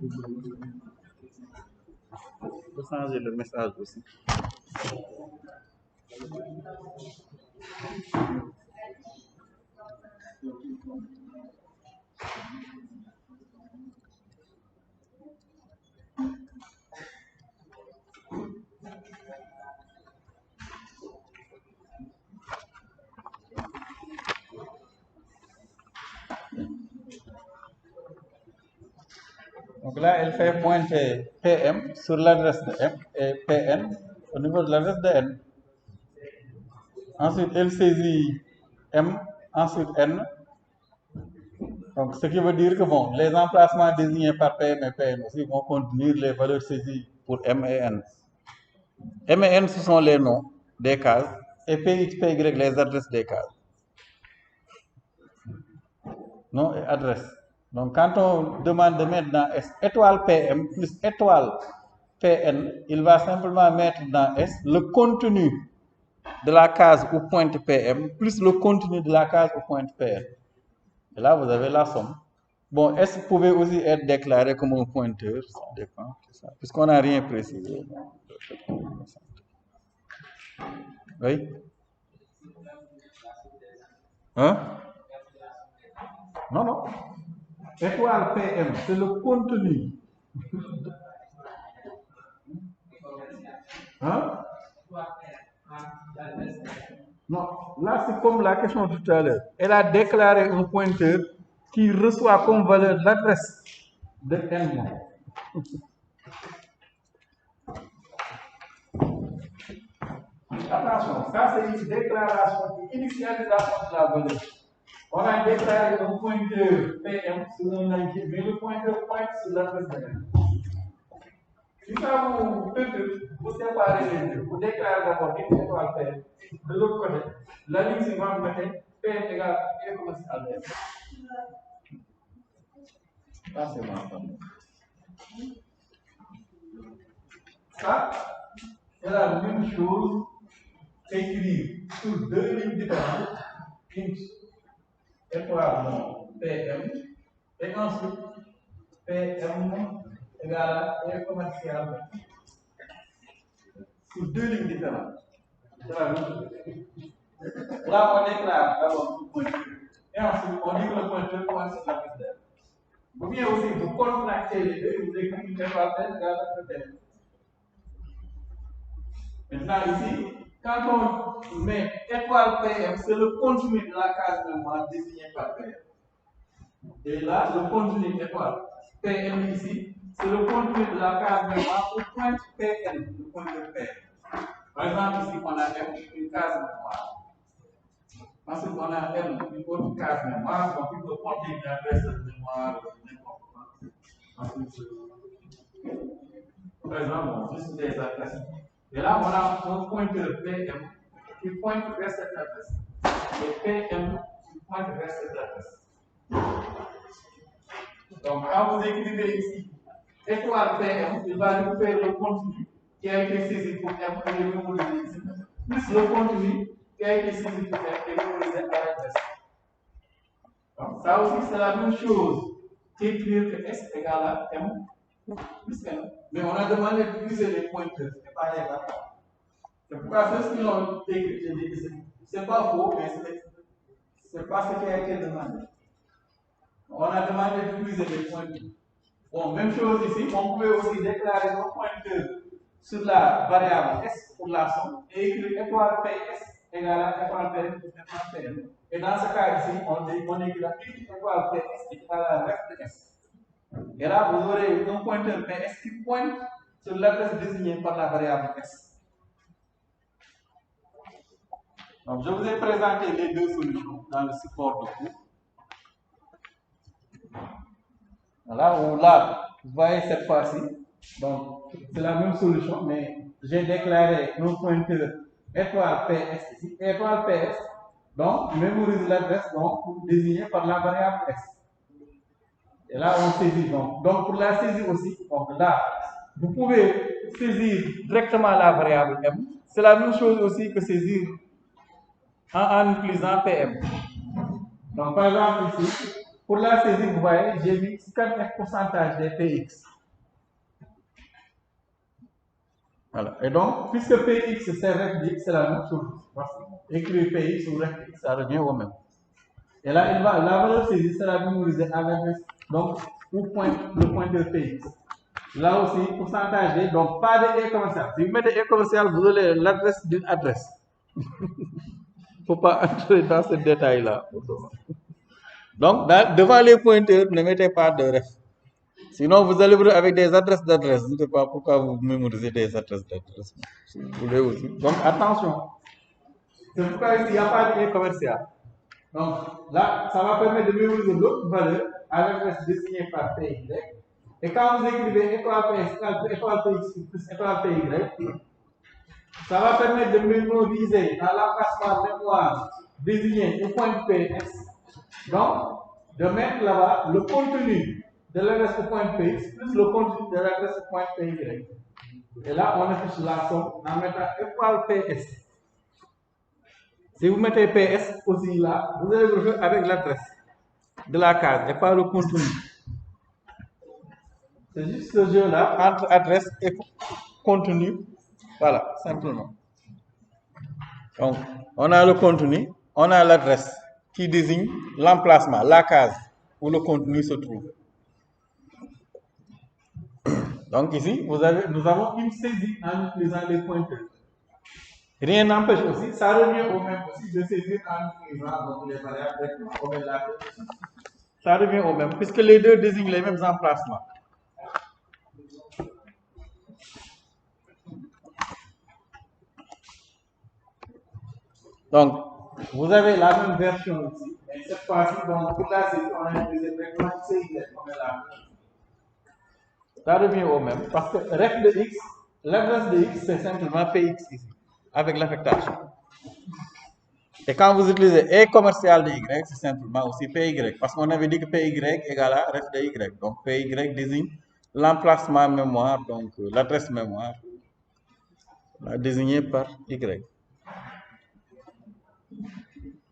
Il faut changer le message aussi. Donc là, elle fait pointer PM sur l'adresse de M et PN au niveau de l'adresse de N. Ensuite, elle saisit M, ensuite N. Donc, ce qui veut dire que bon, les emplacements désignés par PM et PN aussi vont contenir les valeurs saisies pour M et N. M et N, ce sont les noms des cases, et PX, PY, les adresses des cases. Nom et adresse. Donc, quand on demande de mettre dans S étoile PM plus étoile PN, il va simplement mettre dans S le contenu de la case où pointe PM plus le contenu de la case où pointe PN. Et là, vous avez la somme. Bon, S pouvait aussi être déclaré comme un pointeur, ça dépend, puisqu'on n'a rien précisé. Oui? Hein? Non, non. étoile PM, c'est le contenu. Hein? Non, là c'est comme la question de tout à l'heure. Elle a déclaré un pointeur qui reçoit comme valeur l'adresse de N. Attention, ça c'est une déclaration d'initialisation de la valeur. On a déclaré un pointeur PM sur un indice, mais le pointeur pointe sur l'adresse de N. Si ça vous séparez les deux, vous déclarez d'abord une étoile PM. De l'autre côté, la ligne suivante, vous mettez PM égale E commercial M. Ça, c'est bon. Ça, c'est la même chose écrite sur deux lignes différentes. Une étoile PM et ensuite PM égale à E commercial sur deux lignes différentes. C'est la même chose. Là, on déclare d'abord le pointeur. Et ensuite, on dit que le pointeur pointe sur la piste d'air. Ou bien aussi, vous contractez les deux et vous écrivez une étoile PM égale à PM. Maintenant, ici, quand on met étoile PM, c'est le contenu de la case mémoire désigné par PM. Et là, le contenu étoile PM ici, c'est le contenu de la case mémoire au point PM, le pointeur PM. Par exemple, ici, on a M, une case mémoire. Ensuite, on a M, une autre case mémoire, donc il peut compter une adresse de mémoire, n'importe quoi. Ensuite, par exemple, juste des adresses. Et là, on a un pointeur PM qui pointe vers cette adresse. Et PM qui pointe vers cette adresse. Donc, quand vous écrivez ici étoile PM, il va nous faire le contenu qui a été saisi pour M et le mémoriser ici, plus le contenu qui a été saisi pour M et mémoriser à l'adresse. Donc, ça aussi, c'est la même chose qu'écrire que S égale à M plus M. Mais on a demandé d'utiliser les pointeurs et pas les variables. C'est pourquoi ceux qui l'ont écrit, je dis que c'est pas faux, mais c'est pas ce qui a été demandé. On a demandé d'utiliser les pointeurs. Bon, même chose ici, on pouvait aussi déclarer nos pointeurs sur la variable S pour la somme et écrire étoile PS égale à étoile PM plus étoile PM. Et dans ce cas ici, on écrit étoile PS égale à reste de S. Et là, vous aurez un pointeur PS qui pointe sur l'adresse désignée par la variable S. Donc, je vous ai présenté les deux solutions dans le support de cours. Là, vous voyez cette fois-ci, donc c'est la même solution, mais j'ai déclaré un pointeur étoile PS ici, étoile PS, donc mémorise l'adresse donc désignée par la variable S. Et là, on saisit donc. Donc, pour la saisie aussi, donc là, vous pouvez saisir directement la variable M. C'est la même chose aussi que saisir en utilisant PM. Donc, par exemple, ici, pour la saisie, vous voyez, j'ai mis scanner pourcentage des PX. Voilà. Et donc, puisque PX c'est RefX, c'est la même chose. Écrire PX ou RefX, ça revient au même. Et là, la valeur saisie sera mémorisée à l'adresse, donc, où pointe le pointeur PX. Là aussi, pourcentage D, donc pas de E commercial. Si vous mettez E commercial, vous aurez l'adresse d'une adresse. Il ne faut pas entrer dans ce détail-là. Donc, devant les pointeurs, ne mettez pas de ref. Sinon, vous allez vous avec des adresses d'adresse. Je ne sais pas pourquoi vous mémorisez des adresses d'adresse. Si vous voulez aussi. Donc, attention. C'est pourquoi ici, il n'y a pas de E commercial. Donc, là, ça va permettre de mémoriser d'autres valeurs à l'adresse désignée par PY. Et quand vous écrivez étoile PX, étoile PX plus étoile PY, ça va permettre de mémoriser dans l'emplacement mémoire désigné au point PS. Donc, de mettre là-bas le contenu de l'adresse au point PX plus le contenu de l'adresse au point PY. Et là, on affiche la somme en mettant étoile PS. Si vous mettez PS aussi là, vous allez vous faire avec l'adresse de la case et pas le contenu. C'est juste ce jeu-là entre adresse et contenu. Voilà, simplement. Donc, on a le contenu, on a l'adresse qui désigne l'emplacement, la case où le contenu se trouve. Donc ici, nous avons une saisie en utilisant les pointeurs. Rien n'empêche aussi, ça revient au même aussi de saisir en utilisant donc, les variables directement, comme elle l'a fait. Ça revient au même, puisque les deux désignent les mêmes emplacements. Donc, vous avez la même version ici, mais cette fois-ci, pour la saisie, on a utilisé directement CY, comme elle l'a fait. Ça revient au même, parce que ref de x, l'adresse de x, c'est simplement px ici, avec l'affectation. Et quand vous utilisez E commercial de Y, c'est simplement aussi PY, parce qu'on avait dit que PY égale à ref de Y. Donc PY désigne l'emplacement mémoire, donc l'adresse mémoire, désignée par Y.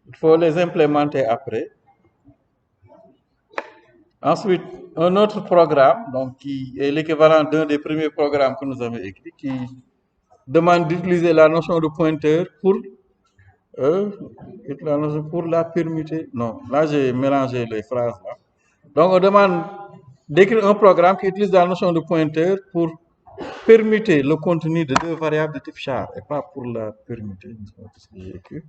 Il faut les implémenter après. Ensuite, un autre programme, donc, qui est l'équivalent d'un des premiers programmes que nous avons écrit, qui demande d'utiliser la notion de pointeur pour la permuter. Non, là j'ai mélangé les phrases là. Donc on demande d'écrire un programme qui utilise la notion de pointeur pour permuter le contenu de deux variables de type char et pas pour la permuter. Ce que j'ai écrit.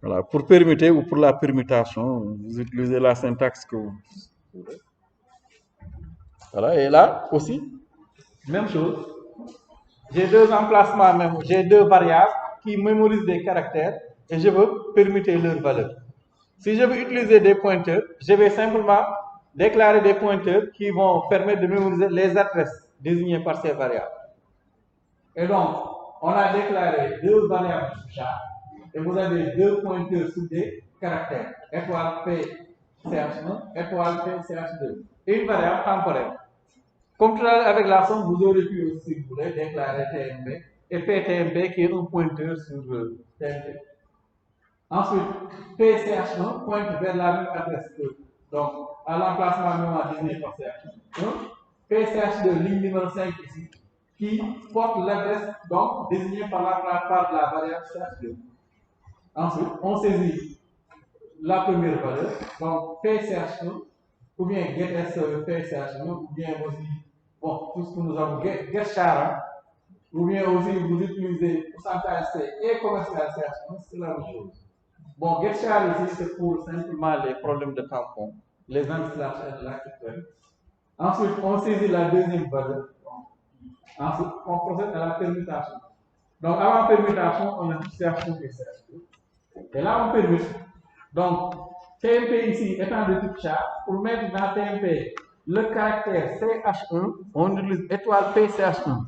Voilà, pour permuter ou pour la permutation, vous utilisez la syntaxe que vous voulez. Voilà, et là aussi, même chose. J'ai deux emplacements, j'ai deux variables qui mémorisent des caractères et je veux permuter leur valeur. Si je veux utiliser des pointeurs, je vais simplement déclarer des pointeurs qui vont permettre de mémoriser les adresses désignées par ces variables. Et donc, on a déclaré deux variables de char et vous avez deux pointeurs sous des caractères, étoile P CH1, étoile P CH2, et une variable temporaire. Comme tout à l'heure avec la somme, vous aurez pu aussi, si vous voulez, déclarer TMP et PTMP qui est un pointeur sur TMP. Ensuite, PCH1 pointe vers la même adresse que, donc, à l'emplacement mémoire désigné par CH1. PCH2, ligne numéro 5 ici, qui porte l'adresse, donc, désignée par la variable CH2. Ensuite, on saisit la première valeur, donc PCH1, ou bien GetS PCH1, ou bien aussi, bon, tout ce que nous avons, GetChar, ou bien aussi vous utilisez pourcentage C et commercial CH1, c'est la même chose. Bon, GetChar ici, c'est pour simplement les problèmes de tampon, les anti-slash et l'actuel. Ensuite, on saisit la deuxième valeur. Ensuite, on procède à la permutation. Donc, avant permutation, on a CH1 et CH2. Et là, on permute. Donc, TMP ici étant de type char, pour mettre dans TMP le caractère CH1, on utilise étoile PCH1.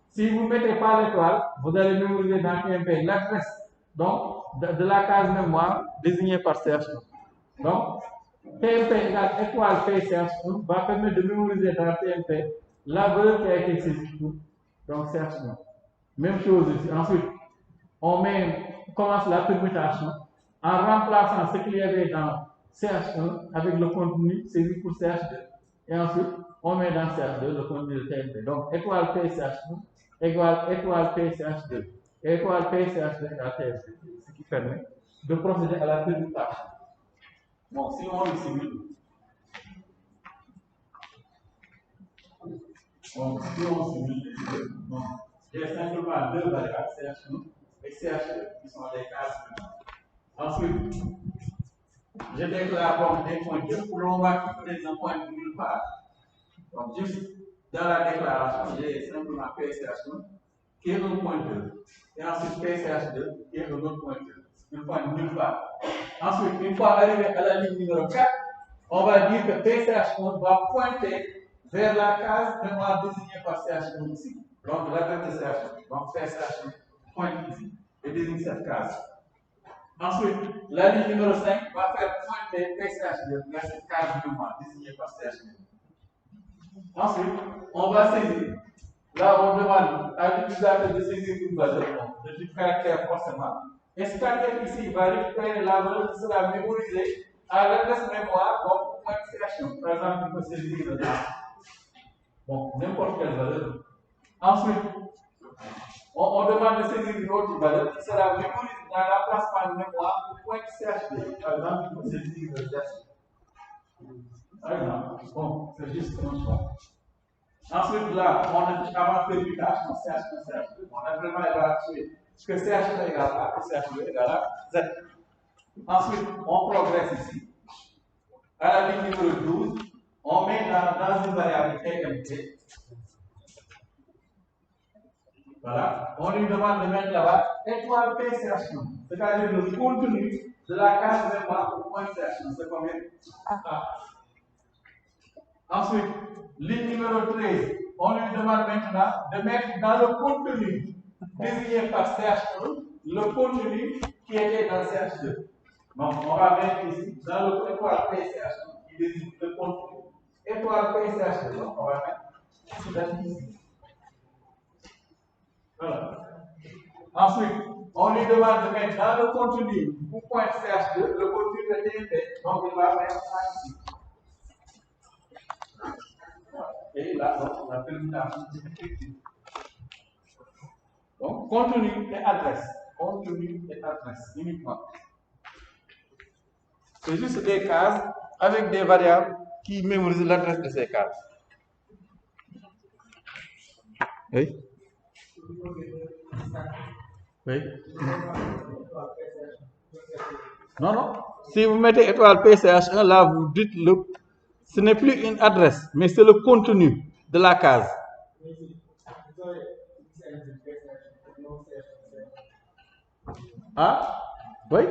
Si vous ne mettez pas l'étoile, vous allez mémoriser dans TMP l'adresse de la case mémoire désignée par CH1. Donc, TMP égale étoile PCH1 va permettre de mémoriser dans TMP la valeur qui a été saisie. Donc, CH1. Même chose ici. Ensuite, on commence la permutation en remplaçant ce qu'il y avait dans CH1 avec le contenu saisi pour CH2. Et ensuite, on met dans CH2 le contenu de TMP. Donc, étoile PCH1 égale étoile PCH2. Étoile PCH2 égale TMP. Ce qui permet de procéder à la permutation. Bon, si on le simule, donc si on simule, j'ai simplement deux variables, CH1 et CH2, qui sont des cases. Ensuite, je déclare comme des pointeurs pour l'envoi des points de nulle part. Donc, juste dans la déclaration, j'ai simplement PCH1 qui est un pointeur. Et ensuite PCH2 qui est un autre pointeur. Une point de nulle part. Ensuite, une fois arrivé à la ligne numéro 4, on va dire que PCH1 va pointer vers la case mémoire désignée par CH1 ici. Donc, l'adresse de CH1. Donc, PCH1 pointe ici et désigne cette case. Ensuite, la ligne numéro 5 va faire pointer PCH2 vers cette case mémoire désignée par CH2. Ensuite, on va saisir. Là, on demande à l'utilisateur de saisir une valeur de type caractère forcément. Et ce caractère ici va récupérer la valeur qui sera mémorisée à l'adresse mémoire, donc point CH1. Par exemple, il peut saisir le temps. Bon, n'importe quelle valeur. Ensuite, on demande de saisir une autre valeur qui sera mémorisée dans l'emplacement de mémoire point CHD. Par exemple, c'est le geste. Par exemple, bon, c'est juste un choix. Ensuite, là, on a avant permutation, CH1, CH2. On a vraiment évalué ce que CH1 égale à, que CH2 égale à Z. Ensuite, on progresse ici. À la ligne numéro 12, on met dans une variable TMT. Voilà. On lui demande de mettre là-bas étoile PCH1. C'est-à-dire le contenu de la case mémoire au point CH1. C'est combien? A. Ensuite, ligne numéro 13, on lui demande maintenant de mettre dans le contenu désigné par CH1 le contenu qui était dans CH2. Donc, on va mettre ici dans le étoile PCH1 qui désigne le contenu étoile PCH2. Donc, on va mettre ici. Voilà. Ensuite, on lui demande de mettre dans le contenu du point CH2 le contenu de TMP. Donc, il va mettre ça ici. Et là, donc, la permutation effective. Donc, contenu et adresse. Contenu et adresse uniquement. C'est juste des cases avec des variables qui mémorisent l'adresse de ces cases. Oui. Oui. Non, non. Si vous mettez étoile PCH1, là, vous dites ce n'est plus une adresse, mais c'est le contenu de la case. Ah, oui.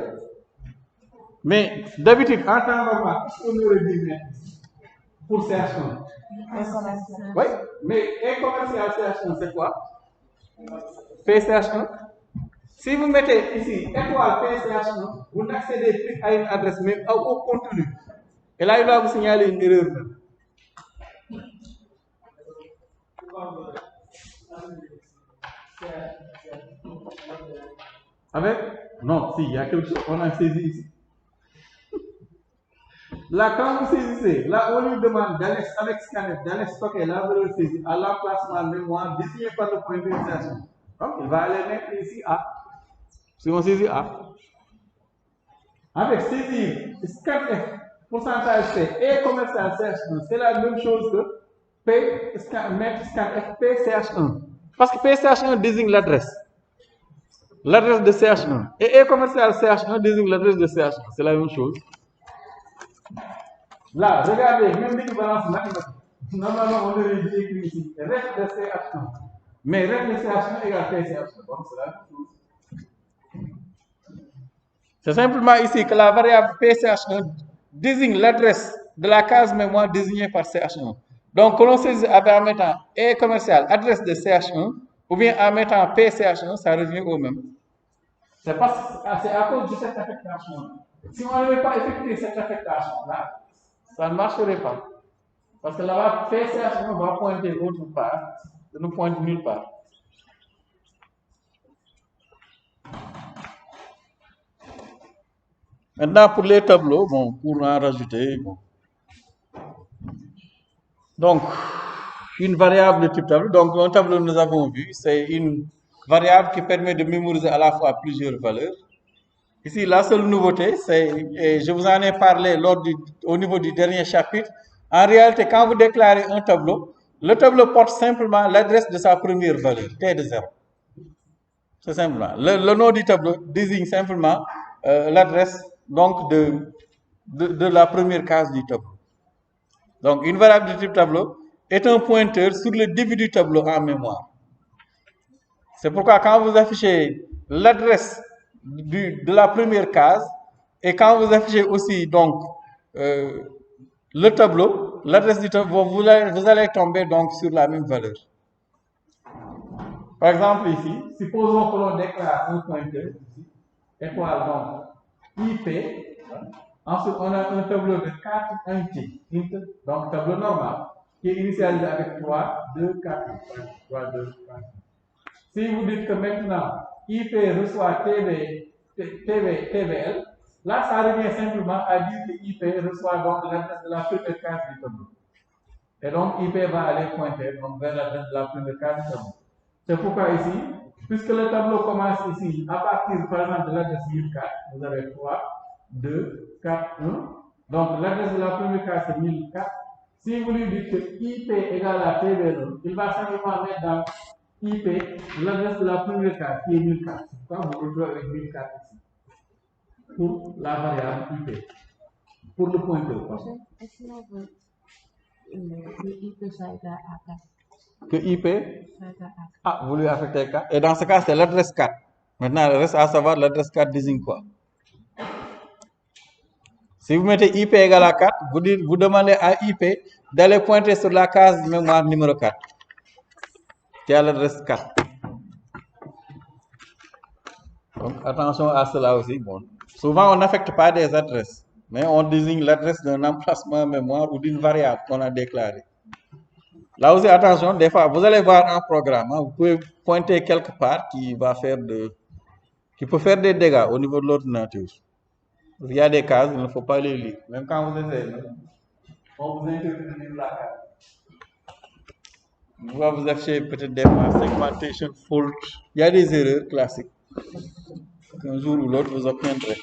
Mais d'habitude, en temps normal, qu'est-ce qu'on aurait dit pour CH1? Oui, mais et commercial CH1, c'est quoi? PCH1. Si vous mettez ici étoile PCH1, vous n'accédez plus à une adresse, mais au contenu. Et là, il va vous signaler une erreur. Avec? Non, si, il y a quelque chose, on a saisi ici. Là, quand vous saisissez, là, on lui demande d'aller avec scanner, d'aller stocker la valeur saisie à l'emplacement mémoire désigné par le point d'utilisation. Donc, il va aller mettre ici A. Si on saisit A. Avec saisir scanf, pourcentage C et commercial CH1, c'est la même chose que P, mettre scanf P CH1. Parce que P CH1 désigne l'adresse. L'adresse de CH1. Et E commercial CH1 désigne l'adresse de CH1. C'est la même chose. Là, regardez, même l'équivalence mathématique. Normalement, on aurait dit écrit ici, reste de CH1. Mais reste de CH1 égale PCH1. Donc, c'est la même chose. C'est simplement ici que la variable PCH1 désigne l'adresse de la case mémoire désignée par CH1. Donc, que l'on saisit en mettant E commercial, adresse de CH1, ou bien en mettant PCH1, ça revient au même. C'est à cause de cette affectation. Si on n'avait pas effectué cette affectation-là, ça ne marcherait pas. Parce que là-bas, PCH1 va pointer autre part, ça ne pointe nulle part. Maintenant, pour les tableaux, bon, pour en rajouter, bon. Donc, une variable de type tableau. Donc, un tableau, nous avons vu, c'est une variable qui permet de mémoriser à la fois plusieurs valeurs. Ici, la seule nouveauté, c'est, je vous en ai parlé au niveau du dernier chapitre. En réalité, quand vous déclarez un tableau, le tableau porte simplement l'adresse de sa première valeur, T de 0. C'est simplement. Le nom du tableau désigne simplement l'adresse donc de la première case du tableau. Donc, une variable de type tableau est un pointeur sur le début du tableau en mémoire. C'est pourquoi quand vous affichez l'adresse de la première case et quand vous affichez aussi donc le tableau, l'adresse du tableau, vous allez tomber donc sur la même valeur. Par exemple ici, supposons que l'on déclare un pointeur ici, étoile donc IP. Ensuite, on a un tableau de 4 int, donc tableau normal, qui est initialisé avec 3, 2, 4. 3, 2, 4. Si vous dites que maintenant IP reçoit TVL, là ça revient simplement à dire que IP reçoit donc l'adresse de la première case du tableau. Et donc IP va aller pointer donc vers l'adresse de la première case du tableau. C'est pourquoi ici, puisque le tableau commence ici, à partir par exemple de l'adresse 1004, vous avez 3, 2, 4, 1. Donc l'adresse de la première case c'est 1004. Si vous lui dites que IP égale à TB1, il va simplement mettre dans IP l'adresse de la première case qui est 1004. C'est pourquoi vous retrouvez avec 1004 ici. Pour la variable IP. Pour le pointeur. Est-ce qu'on veut que IP soit égal à 4? Que IP Soit égal à 4. Ah, vous lui affectez 4. Et dans ce cas, c'est l'adresse 4. Maintenant, il reste à savoir l'adresse 4 désigne quoi. Si vous mettez IP égale à 4, vous demandez à IP d'aller pointer sur la case mémoire numéro 4, qui a l'adresse 4. Donc, attention à cela aussi. Bon. Souvent, on n'affecte pas des adresses, mais on désigne l'adresse d'un emplacement mémoire ou d'une variable qu'on a déclarée. Là aussi, attention, des fois, vous allez voir un programme, vous pouvez pointer quelque part qui peut faire des dégâts au niveau de l'ordinateur. Il y a des cases, il ne faut pas les lire. Même quand vous essayez, on vous interpréter la case. On va vous afficher peut-être des fois segmentation fault. Il y a des erreurs classiques qu'un jour ou l'autre vous obtiendrez.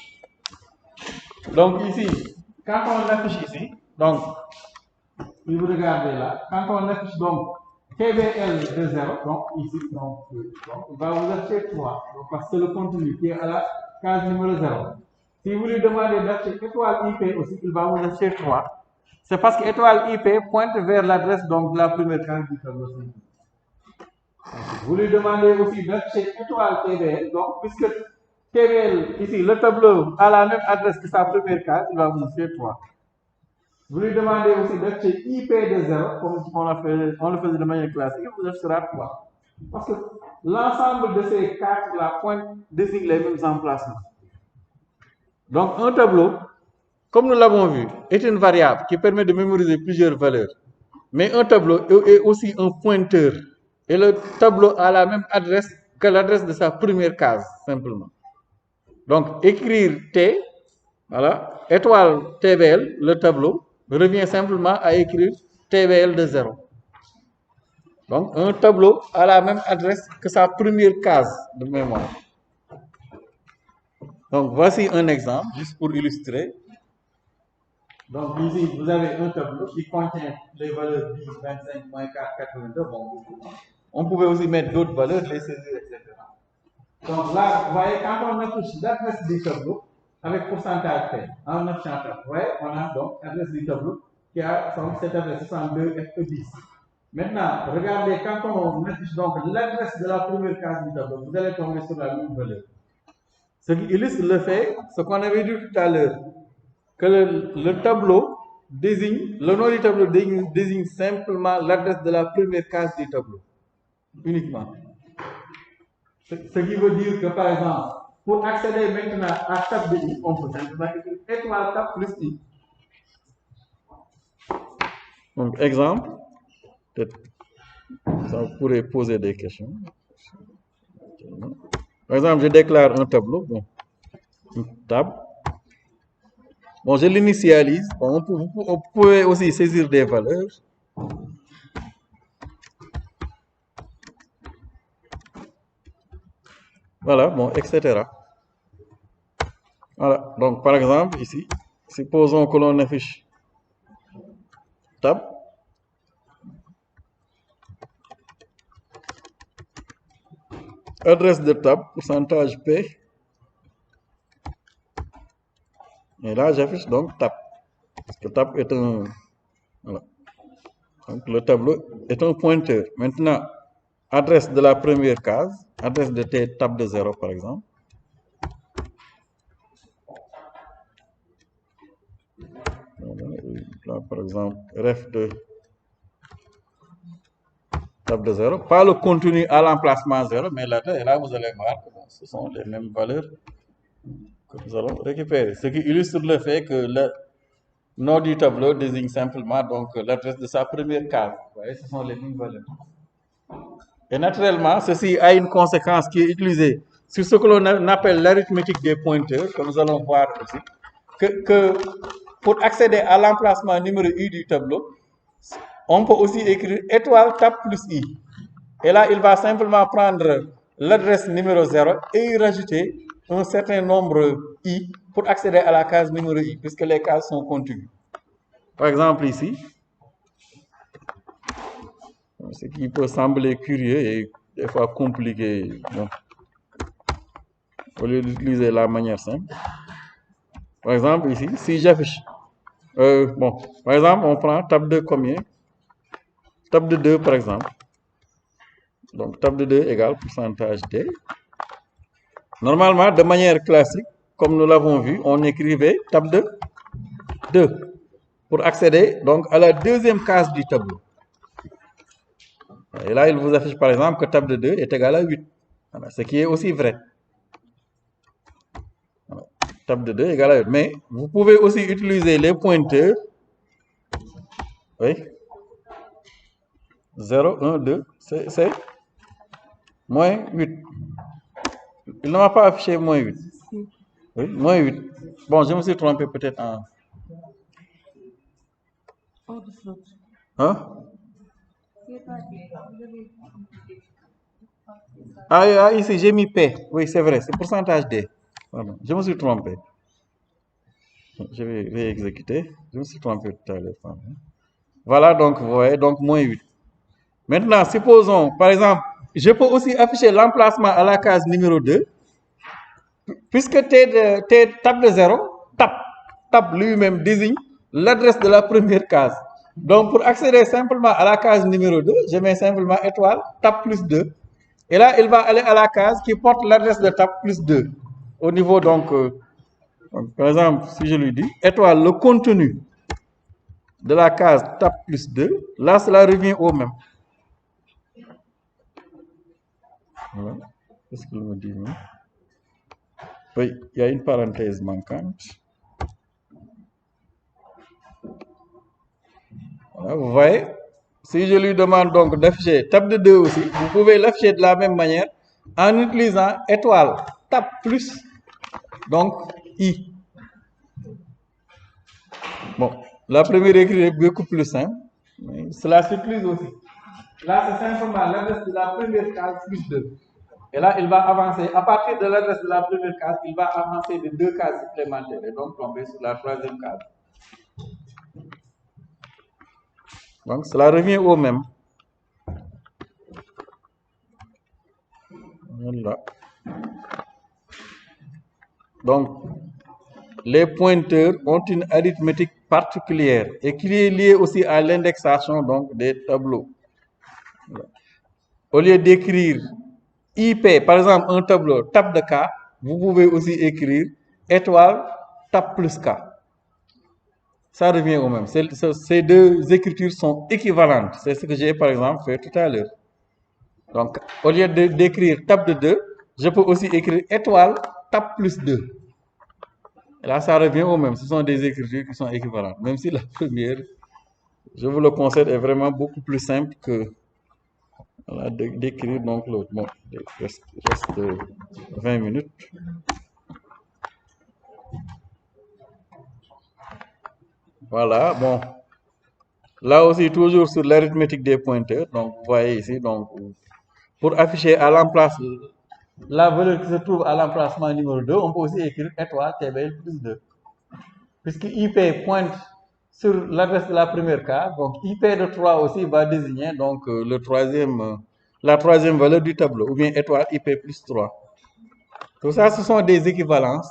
Donc ici, quand on affiche ici, donc, si vous regardez là, quand on affiche donc TBL de 0, donc ici, donc, il va vous afficher 3, donc, parce que c'est le contenu qui est à la case numéro 0. Si vous lui demandez d'afficher étoile IP aussi, il va vous afficher 3. C'est parce que étoile IP pointe vers l'adresse donc de la première case du tableau. Vous lui demandez aussi d'afficher étoile TBL, donc puisque TBL, ici, le tableau a la même adresse que sa première case, il va vous afficher 3. Vous lui demandez aussi d'afficher IP de 0, comme on le faisait de manière classique, il vous affichera 3. Parce que l'ensemble de ces cartes-là désigne les mêmes emplacements. Donc, un tableau, comme nous l'avons vu, est une variable qui permet de mémoriser plusieurs valeurs. Mais un tableau est aussi un pointeur. Et le tableau a la même adresse que l'adresse de sa première case, simplement. Donc, écrire T, voilà, étoile TBL, le tableau, revient simplement à écrire TBL de 0. Donc, un tableau a la même adresse que sa première case de mémoire. Donc, voici un exemple, juste pour illustrer. Donc, ici, vous avez un tableau qui contient les valeurs 10, 25, moins 4, 82. Bon, on pouvait aussi mettre d'autres valeurs, les saisir, etc. Donc là, vous voyez, quand on affiche l'adresse du tableau, avec pourcentage P, en affichant, vous voyez, on a donc l'adresse du tableau qui a cette adresse 62 FE10. Maintenant, regardez, quand on affiche donc l'adresse de la première case du tableau, vous allez tomber sur la même valeur. Ce qui illustre le fait, ce qu'on avait dit tout à l'heure, que le tableau désigne, le nom du tableau désigne simplement l'adresse de la première case du tableau, uniquement. Ce qui veut dire que, par exemple, pour accéder maintenant à tab de I, on peut simplement écrire étoile tab plus I. Donc, exemple, peut-être ça pourrait poser des questions. Par exemple, je déclare un tableau, bon, une table. Bon, je l'initialise. Bon, on peut aussi saisir des valeurs. Voilà, bon, etc. Voilà, donc par exemple, ici, supposons que l'on affiche tab. Adresse de tab, pourcentage P. Et là, j'affiche donc tab. Parce que tab est un... Voilà. Donc, le tableau est un pointeur. Maintenant, adresse de la première case, adresse de tab de 0, par exemple. Là, par exemple, ref de tab de 0. Pas le contenu à l'emplacement 0, mais là, vous allez voir que bon, ce sont les mêmes valeurs que nous allons récupérer. Ce qui illustre le fait que le nom du tableau désigne simplement donc l'adresse de sa première case. Vous voyez, ce sont les mêmes valeurs. Et naturellement, ceci a une conséquence qui est utilisée sur ce que l'on appelle l'arithmétique des pointeurs, que nous allons voir aussi. Que pour accéder à l'emplacement numéro I du tableau, on peut aussi écrire étoile tab plus I. Et là, il va simplement prendre l'adresse numéro 0 et y rajouter un certain nombre i pour accéder à la case numéro i, puisque les cases sont contiguës. Par exemple ici, ce qui peut sembler curieux et des fois compliqué, bon, au lieu d'utiliser la manière simple. Par exemple ici, si j'affiche, bon, par exemple on prend table de combien? Table de 2 par exemple. Donc table de 2 égale pourcentage D. Normalement, de manière classique, comme nous l'avons vu, on écrivait table de 2 pour accéder donc à la deuxième case du tableau. Et là, il vous affiche par exemple que table de 2 est égal à 8. Voilà, ce qui est aussi vrai. Voilà, table de 2 égale à 8. Mais vous pouvez aussi utiliser les pointeurs. Oui. 0, 1, 2, c'est moins 8. Il ne m'a pas affiché moins 8. Oui, moins 8. Bon, je me suis trompé peut-être en... Hors de flotte. Hein? Ah, ici, j'ai mis P. Oui, c'est vrai, c'est pourcentage D. Pardon, je me suis trompé. Je vais exécuter. Je me suis trompé tout à l'heure. Voilà, donc, vous voyez, donc moins 8. Maintenant, supposons, par exemple, je peux aussi afficher l'emplacement à la case numéro 2. Puisque T table de 0, tab lui-même désigne l'adresse de la première case. Donc, pour accéder simplement à la case numéro 2, je mets simplement étoile, tab plus 2. Et là, il va aller à la case qui porte l'adresse de tab plus 2. Au niveau, donc, par exemple, si je lui dis étoile, le contenu de la case tab plus 2, là, cela revient au même. Voilà. Qu'est-ce qu'il me dit? Oui, il y a une parenthèse manquante. Voilà, vous voyez, si je lui demande donc d'afficher table de 2 aussi, vous pouvez l'afficher de la même manière en utilisant étoile, tab plus, donc i. Bon, la première écriture est beaucoup plus simple, mais cela s'utilise aussi. Là, c'est simplement l'adresse de la première case plus 2. Et là, il va avancer, à partir de l'adresse de la première case, il va avancer de 2 cases supplémentaires et donc tomber sur la troisième case. Donc, cela revient au même. Voilà. Donc, les pointeurs ont une arithmétique particulière et qui est liée aussi à l'indexation donc des tableaux. Voilà. Au lieu d'écrire IP, par exemple, un tableau tab de K, vous pouvez aussi écrire étoile tab plus K. Ça revient au même. Ces deux écritures sont équivalentes. C'est ce que j'ai par exemple fait tout à l'heure. Donc, au lieu d'écrire tab de 2, je peux aussi écrire étoile tab plus 2. Et là, ça revient au même. Ce sont des écritures qui sont équivalentes. Même si la première, je vous le concède, est vraiment beaucoup plus simple que voilà, d'écrire donc l'autre. Bon, il reste 20 minutes. Voilà, bon. Là aussi, toujours sur l'arithmétique des pointeurs. Donc, vous voyez ici, donc, pour afficher à l'emplacement la valeur qui se trouve à l'emplacement numéro 2, on peut aussi écrire étoile TBL plus 2. Puisque IP pointe sur l'adresse de la première case, donc IP de 3 aussi va désigner donc la troisième valeur du tableau, ou bien étoile IP plus 3. Tout ça, ce sont des équivalences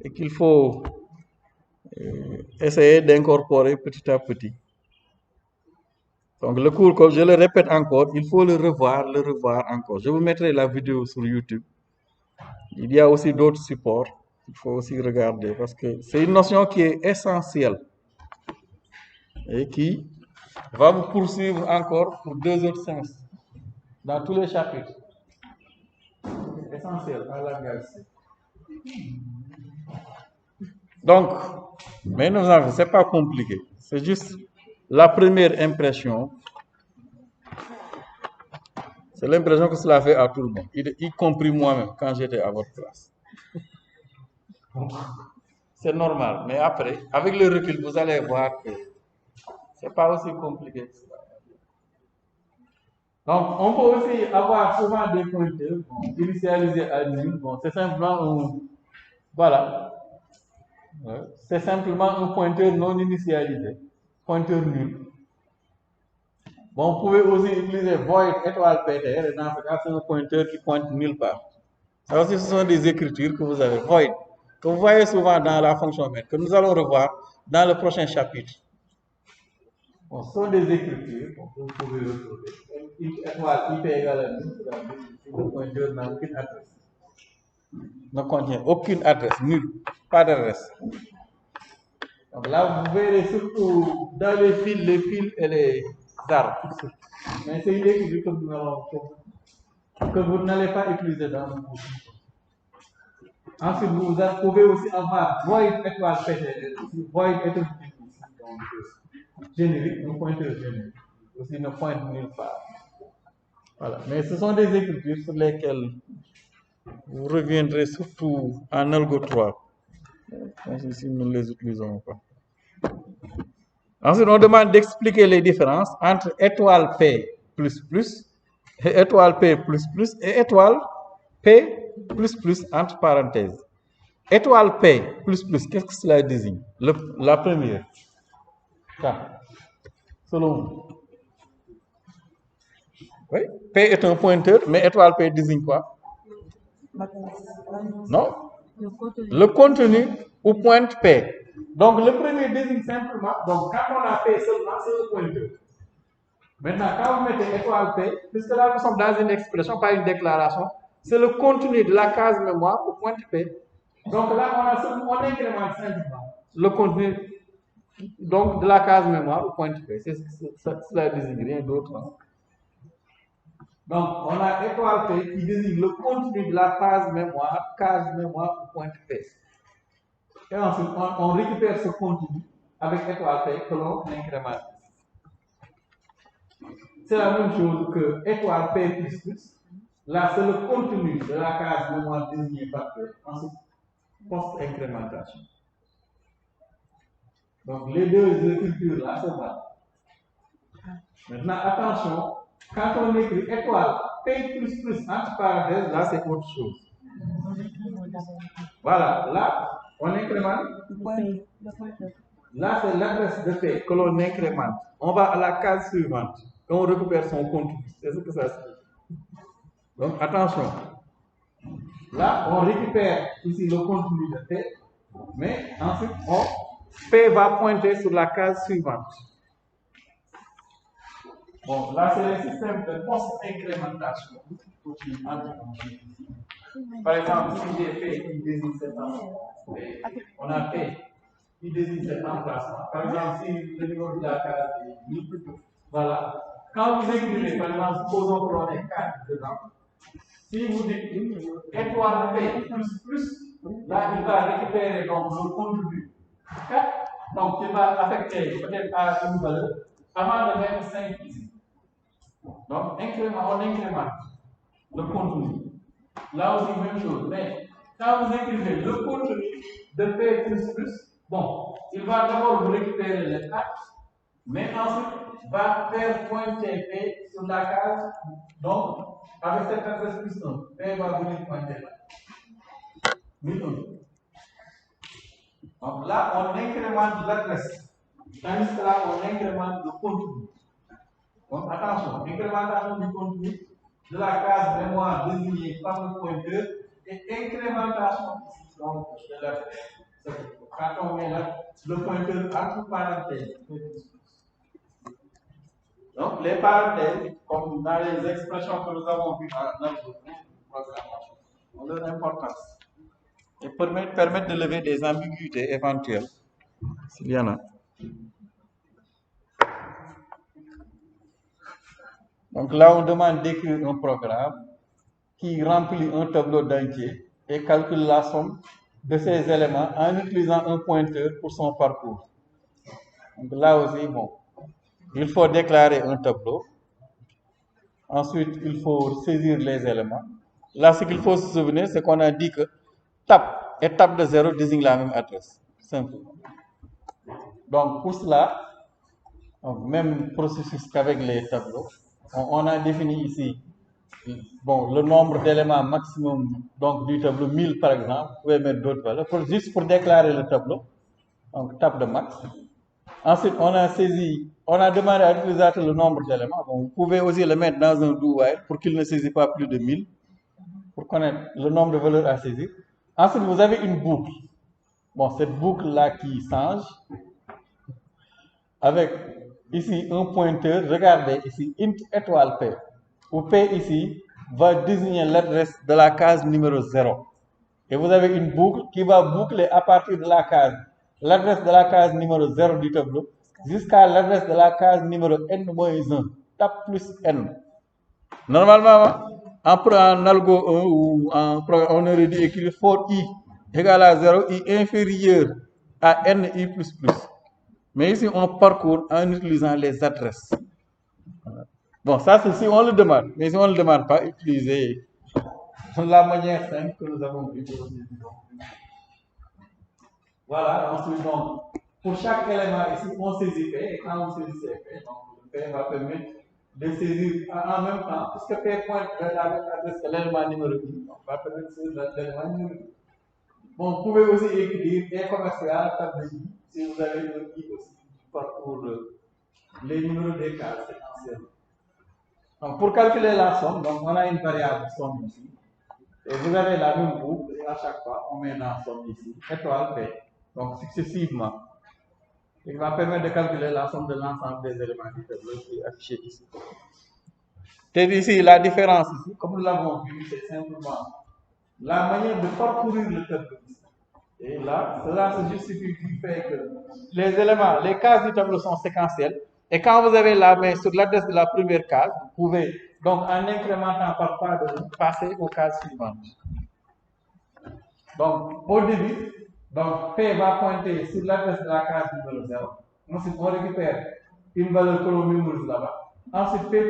et qu'il faut essayer d'incorporer petit à petit. Donc le cours, comme je le répète encore, il faut le revoir encore. Je vous mettrai la vidéo sur YouTube. Il y a aussi d'autres supports qu'il faut aussi regarder parce que c'est une notion qui est essentielle et qui va vous poursuivre encore pour 2 autres semestres dans tous les chapitres. C'est essentiel en langage. Donc, mais non, c'est pas compliqué. C'est juste la première impression. C'est l'impression que cela fait à tout le monde, y compris moi-même quand j'étais à votre classe. C'est normal, mais après, avec le recul, vous allez voir que c'est pas aussi compliqué que cela. Donc, on peut aussi avoir souvent des pointeurs initialisés à nul. Bon, c'est simplement un, voilà. C'est simplement un pointeur non initialisé, pointeur nul. Bon, vous pouvez aussi utiliser void étoile PTR, et dans ce cas, c'est un pointeur qui pointe nulle part. Alors, ce sont des écritures que vous avez, void, que vous voyez souvent dans la fonction main, que nous allons revoir dans le prochain chapitre. Bon, ce sont des écritures que vous pouvez retrouver. Étoile IP égale à nul, le pointeur n'a aucune adresse. Ne contient aucune adresse, nulle, pas d'adresse. Donc là, vous verrez surtout dans les fils et les arbres. Mais c'est une écriture que vous n'allez pas utiliser dans le cours. Ensuite, vous pouvez aussi avoir void étoile PTR, void étoile générique, un pointeur générique. Aussi ne pointe nulle part. Voilà. Mais ce sont des écritures sur lesquelles vous reviendrez surtout en algo 3. Si nous ne les utilisons pas. Ensuite, on demande d'expliquer les différences entre étoile P++ et étoile P++ et étoile P++ entre parenthèses. Étoile P++, qu'est-ce que cela désigne? La première. Ça. Selon vous. Oui, P est un pointeur, mais étoile P désigne quoi? Non? Le contenu où pointe P. Donc, le premier désigne simplement, donc quand on a P seulement, c'est le pointeur. Maintenant, quand vous mettez étoile P, puisque là nous sommes dans une expression, pas une déclaration, c'est le contenu de la case mémoire où pointe P. Donc là, on incrémente simplement le contenu donc, de la case mémoire où pointe P. Cela désigne rien d'autre. Hein. Donc, on a étoile P qui désigne le contenu de la case mémoire où pointe P. Et ensuite, on récupère ce contenu avec étoile P que l'on incrémente. C'est la même chose que étoile P++. Là, c'est le contenu de la case mémoire désignée par P. Ensuite, post-incrémentation. Donc, les deux écritures là se valent. Maintenant, attention, quand on écrit étoile P++ entre parenthèses, là, c'est autre chose. Voilà, là, on incrémente. Là, c'est l'adresse de P que l'on incrémente. On va à la case suivante et on récupère son contenu. C'est ce que ça signifie. Donc, attention. Là, on récupère ici le contenu de P, mais ensuite, P va pointer sur la case suivante. Bon, là, c'est le système de post-incrémentation. Par exemple, si j'ai P qui désigne cet emplacement, on a P qui désigne cet emplacement. Par exemple, si le niveau de la case est 1000, voilà. Quand vous écrivez, par exemple, supposons que l'on ait 4 dedans, si vous dites étoile P++, là, il va récupérer donc le contenu 4, donc il va affecter peut-être à une valeur avant de mettre 5 ici. Donc, on incrémente le contenu. Là aussi, même chose. Mais quand vous écrivez le contenu de P++, bon, il va d'abord vous récupérer les 4, mais ensuite va faire pointer P sur la case. Donc, avec cette adresse plus 1, P va venir pointer là. 1001. Donc là, on incrémente l'adresse. Tandis que là, on incrémente le contenu. Donc attention, incrémentation du contenu de la case mémoire désignée par le pointeur et incrémentation donc, de l'adresse. Quand on met là, le pointeur entre parenthèses. Donc les parenthèses, comme dans les expressions que nous avons vues dans notre programmation, ont leur importance et permettent de lever des ambiguïtés éventuelles, s'il y en a. Donc là, on demande d'écrire un programme qui remplit un tableau d'entiers et calcule la somme de ces éléments en utilisant un pointeur pour son parcours. Donc là aussi, bon, il faut déclarer un tableau. Ensuite, il faut saisir les éléments. Là, ce qu'il faut se souvenir, c'est qu'on a dit que tab et tab de 0 désignent la même adresse. Simplement. Donc, pour cela, donc, même processus qu'avec les tableaux. on a défini ici bon, le nombre d'éléments maximum donc, du tableau, 1000 par exemple. Vous pouvez mettre d'autres valeurs, juste pour déclarer le tableau. Donc, table de max. Ensuite, on a demandé à l'utilisateur le nombre d'éléments. Bon, vous pouvez aussi le mettre dans un do while pour qu'il ne saisit pas plus de 1000, pour connaître le nombre de valeurs à saisir. Ensuite, vous avez une boucle. Bon, cette boucle-là qui change, avec ici un pointeur. Regardez ici, int étoile P, où P ici va désigner l'adresse de la case numéro 0. Et vous avez une boucle qui va boucler à partir de la case, l'adresse de la case numéro 0 du tableau, jusqu'à l'adresse de la case numéro n-1, tab plus n. Normalement, en algo 1 ou on aurait dû écrire for i égale à 0, i inférieur à n i plus plus. Mais ici, on parcourt en utilisant les adresses. Bon, ça, c'est si on le demande. Mais si on ne le demande pas, utilisez la manière simple que nous avons vue. Voilà, ensuite, donc, pour chaque élément ici, on saisit P. Et quand on saisit P, donc, P va permettre de saisir en même temps, puisque P pointe vers l'adresse de l'élément numéro 1, donc va permettre de saisir l'élément numéro 1. Bon, vous pouvez aussi écrire et commercial, table I, si vous avez le I aussi, pour les numéros des cases séquentielles. Donc, pour calculer la somme, donc on a une variable somme ici. Et vous avez la même boucle, et à chaque fois, on met la somme ici, étoile P, donc successivement. Il va permettre de calculer la somme de l'ensemble des éléments du tableau qui est affiché ici. Et ici, la différence ici, comme nous l'avons vu, c'est simplement la manière de parcourir le tableau. Et là, cela se justifie du fait que les éléments, les cases du tableau sont séquentielles. Et quand vous avez la main sur l'adresse de la première case, vous pouvez, donc en incrémentant par pas de passer aux cases suivantes. Donc, au début, donc P va pointer sur l'adresse de la case numéro 0. Ensuite, on récupère une valeur que l'on mémorise là-bas. Ensuite, P++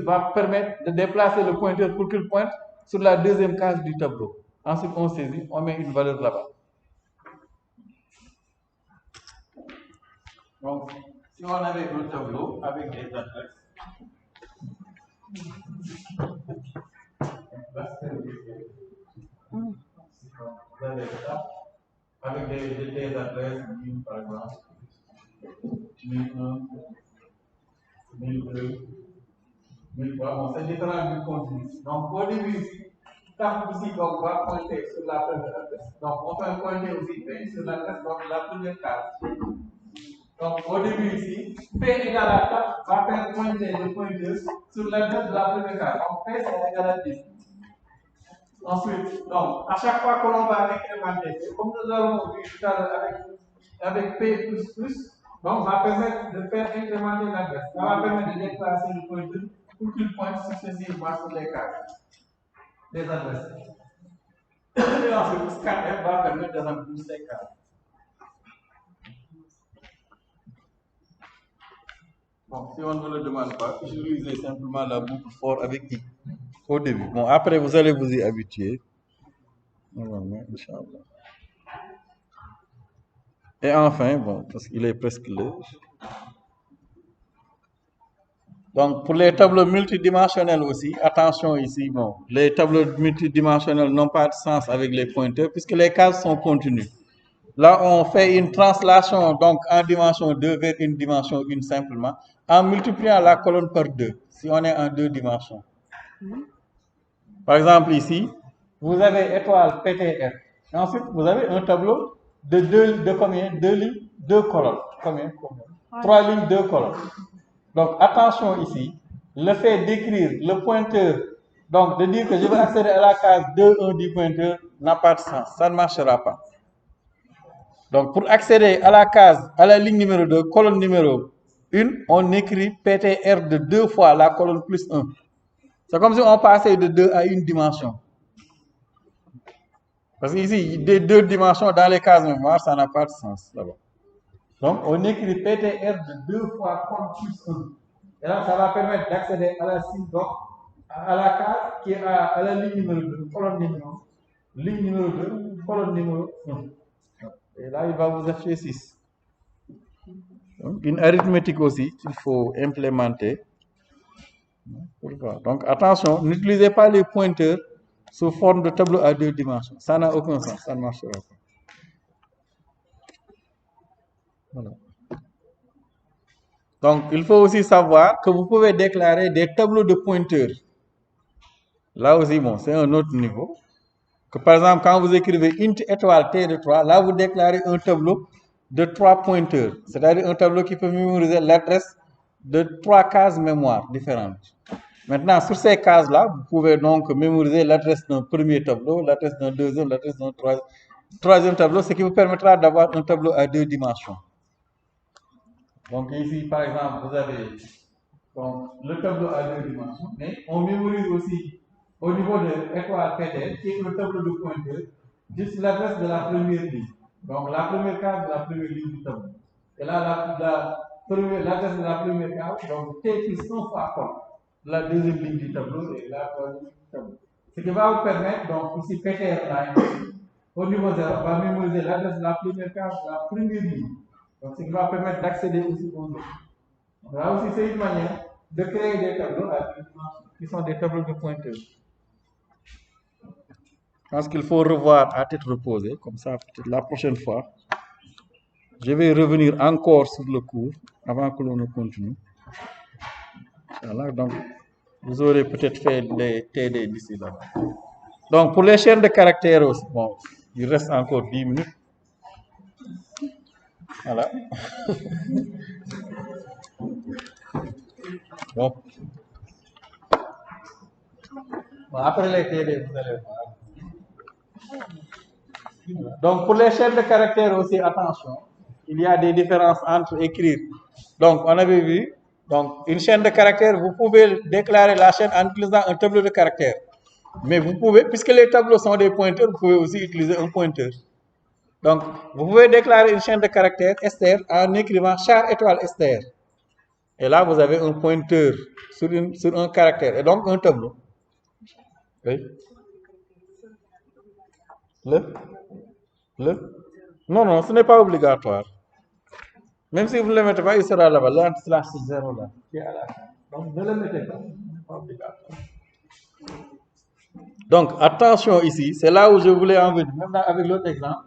va permettre de déplacer le pointeur pour qu'il pointe sur la deuxième case du tableau. Ensuite, on saisit, on met une valeur là-bas. Donc, si on avait un tableau avec des adresses, vous avez ça, avec des adresses, par exemple, 1001, 1002, 1003, bon, c'est différent du contenu. Donc, au début ici, quand ici, donc, va pointer sur la première adresse. Donc, on peut pointer aussi sur l'adresse de la première case. Donc, au début ici, P égale à 4 va faire pointer le pointeur sur l'adresse de la première case. Donc, P c'est égal à 10. Ensuite, donc, à chaque fois que l'on va incrémenter, comme nous avons vu tout à l'heure avec P++, donc, va permettre de faire incrémenter l'adresse. Ça va permettre de déplacer le pointeur pour qu'il pointe successivement sur les cases des adresses. Et ensuite, scanf va permettre de remplir ces cases. Bon, si on ne le demande pas, utilisez simplement la boucle for avec i au début. Bon, après, vous allez vous y habituer. Normalement, Inch'Allah. Et enfin, bon, parce qu'il est presque l'heure. Donc, pour les tableaux multidimensionnels aussi, attention ici, bon, les tableaux multidimensionnels n'ont pas de sens avec les pointeurs puisque les cases sont continues. Là, on fait une translation donc en dimension 2 vers une dimension 1 simplement, en multipliant la colonne par 2, si on est en 2 dimensions. Par exemple, ici, vous avez étoile PTR. Et ensuite, vous avez un tableau de combien? 2 lignes, 2 colonnes. Combien? 3 lignes, 2 colonnes. Donc, attention ici, le fait d'écrire le pointeur, donc de dire que je veux accéder à la case 2, 1 du pointeur, n'a pas de sens. Ça ne marchera pas. Donc, pour accéder à la case, à la ligne numéro 2, colonne numéro 1, on écrit PTR de 2 fois la colonne plus 1. C'est comme si on passait de 2 à 1 dimension. Parce qu'ici, des 2 dimensions dans les cases mémoire, ça n'a pas de sens là-bas. Donc, on écrit PTR de 2 fois colonne plus 1. Et là, ça va permettre d'accéder à la cible, donc, à la case qui est à la ligne numéro 2, colonne numéro 1. Ligne numéro 2, colonne numéro 1. Et là, il va vous afficher 6. Donc, une arithmétique aussi qu'il faut implémenter Pourquoi? Donc attention, n'utilisez pas les pointeurs sous forme de tableau à 2 dimensions. Ça n'a aucun sens, ça ne marchera pas. Voilà. Donc il faut aussi savoir que vous pouvez déclarer des tableaux de pointeurs. Là aussi, bon, c'est un autre niveau. Que par exemple, quand vous écrivez int étoile t de 3, là vous déclarez un tableau de 3 pointeurs. C'est-à-dire un tableau qui peut mémoriser l'adresse de 3 cases mémoire différentes. Maintenant, sur ces cases-là, vous pouvez donc mémoriser l'adresse d'un premier tableau, l'adresse d'un deuxième, l'adresse d'un troisième tableau, ce qui vous permettra d'avoir un tableau à 2 dimensions. Donc ici, par exemple, vous avez donc, le tableau à 2 dimensions, mais on mémorise aussi au niveau de étoile PT, qui est le tableau de pointeur, juste l'adresse de la première ligne. Donc la première case de la première ligne du tableau. Et là, l'adresse de la première case, donc T plus 1 fois quoi la deuxième ligne du tableau et la troisième ligne du tableau. Ce qui va vous permettre, donc ici PTR line, au niveau 0, va mémoriser l'adresse de la première case de la première ligne. Donc ce qui va permettre d'accéder aussi aux autres. Donc, là aussi, c'est une manière de créer des tableaux à 2 dimensions, qui sont des tableaux de pointeurs. Je pense qu'il faut revoir à tête reposée, comme ça, peut-être la prochaine fois. Je vais revenir encore sur le cours avant que l'on ne continue. Voilà, donc vous aurez peut-être fait les TD d'ici là. Donc pour les chaînes de caractères aussi, bon, il reste encore 10 minutes. Voilà. Bon. Après les TD, vous allez voir. Donc pour les chaînes de caractères aussi, attention, il y a des différences entre écrire. Donc on avait vu, donc une chaîne de caractères, vous pouvez déclarer la chaîne en utilisant un tableau de caractères. Mais vous pouvez, puisque les tableaux sont des pointeurs, vous pouvez aussi utiliser un pointeur. Donc vous pouvez déclarer une chaîne de caractères str en écrivant char étoile str. Et là vous avez un pointeur sur un caractère et donc un tableau. Oui. Non, non, ce n'est pas obligatoire. Même si vous ne le mettez pas, il sera là-bas. L'anti-slash 0 là, qui est à la fin. Donc ne le mettez pas, ce n'est pas obligatoire. Donc attention ici, c'est là où je voulais en venir, même avec l'autre exemple.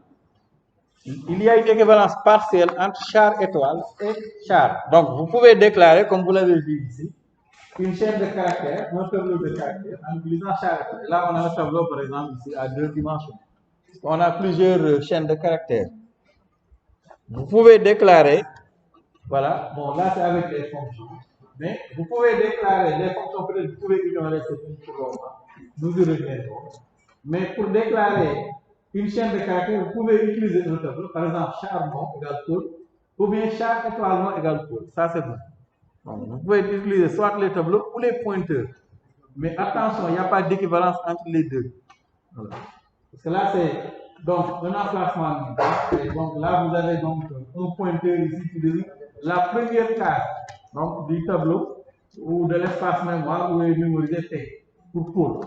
Il y a une équivalence partielle entre char étoile et char. Donc vous pouvez déclarer, comme vous l'avez vu ici, une chaîne de caractères, un tableau de caractères en utilisant char étoile. Là, on a un tableau, par exemple, ici à 2 dimensions. On a plusieurs chaînes de caractères. Vous pouvez déclarer, voilà, bon là c'est avec les fonctions, mais vous pouvez déclarer les fonctions, peut-être vous pouvez ignorer cette pour le moment, nous y reviendrons. Mais pour déclarer une chaîne de caractères, vous pouvez utiliser un tableau, par exemple char nom égale code, ou bien char étoile nom égale code, ça c'est bon. Donc, vous pouvez utiliser soit les tableaux ou les pointeurs, mais attention, il n'y a pas d'équivalence entre les deux. Voilà. Parce que là c'est donc un emplacement. Et donc là vous avez donc un pointeur ici qui désigne la première case donc, du tableau ou de l'espace mémoire où est mémorisé T pour code.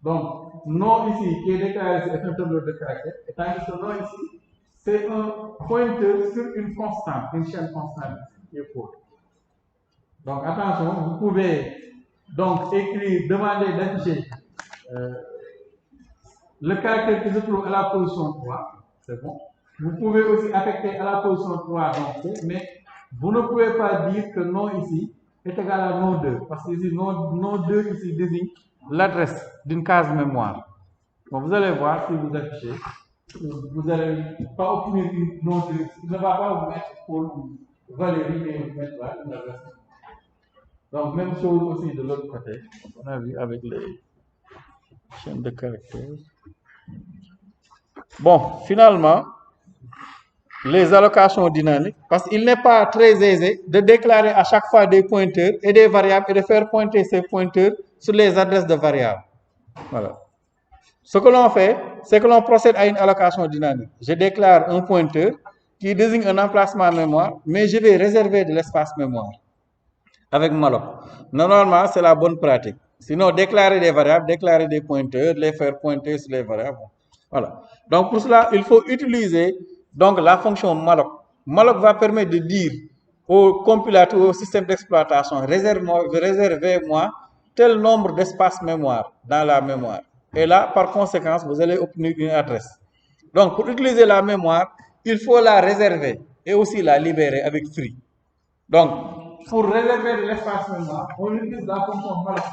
Donc nom ici qui est déclaré c'est un tableau de caractères, et tandis que nom ici c'est un pointeur sur une constante, une chaîne constante qui est code. Donc attention, vous pouvez donc écrire, demander d'afficher le caractère qui se trouve à la position 3, c'est bon. Vous pouvez aussi affecter à la position 3, donc, mais vous ne pouvez pas dire que nom ici est égal à nom 2, parce que ici, nom 2 ici désigne l'adresse d'une case mémoire. Bon, vous allez voir si vous affichez, vous n'allez pas obtenir nom 2, il ne va pas vous mettre pour Valérie, mais vous mettre là une adresse. Donc, même chose aussi de l'autre côté, on a vu avec les chaînes de caractères. Bon, finalement, les allocations dynamiques, parce qu'il n'est pas très aisé de déclarer à chaque fois des pointeurs et des variables et de faire pointer ces pointeurs sur les adresses de variables. Voilà. Ce que l'on fait, c'est que l'on procède à une allocation dynamique. Je déclare un pointeur qui désigne un emplacement mémoire, mais je vais réserver de l'espace mémoire avec malloc. Normalement, c'est la bonne pratique. Sinon, déclarer des variables, déclarer des pointeurs, les faire pointer sur les variables. Voilà. Donc, pour cela, il faut utiliser donc, la fonction malloc. Malloc va permettre de dire au compilateur, au système d'exploitation, réservez-moi tel nombre d'espaces mémoire dans la mémoire. Et là, par conséquence, vous allez obtenir une adresse. Donc, pour utiliser la mémoire, il faut la réserver et aussi la libérer avec free. Donc, pour réserver de l'espace mémoire, on utilise la fonction malloc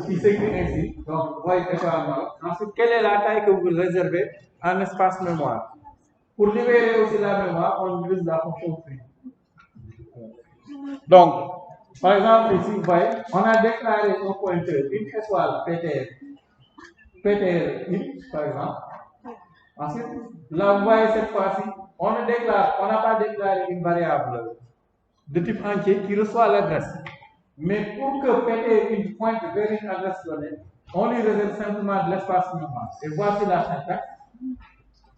qui s'écrit ainsi. Donc, void étoile malloc. Ensuite, quelle est la taille que vous réservez en espace mémoire? Pour libérer aussi la mémoire, on utilise la fonction free. Donc, par exemple, ici, vous voyez, on a déclaré un pointeur, une étoile PTR, PTR1, par exemple. Ensuite, là, vous voyez cette fois-ci, on n'a pas déclaré une variable de type entier qui reçoit l'adresse. Mais pour que PTR1 pointe vers une adresse donnée, on lui réserve simplement de l'espace mémoire. Et voici la syntaxe.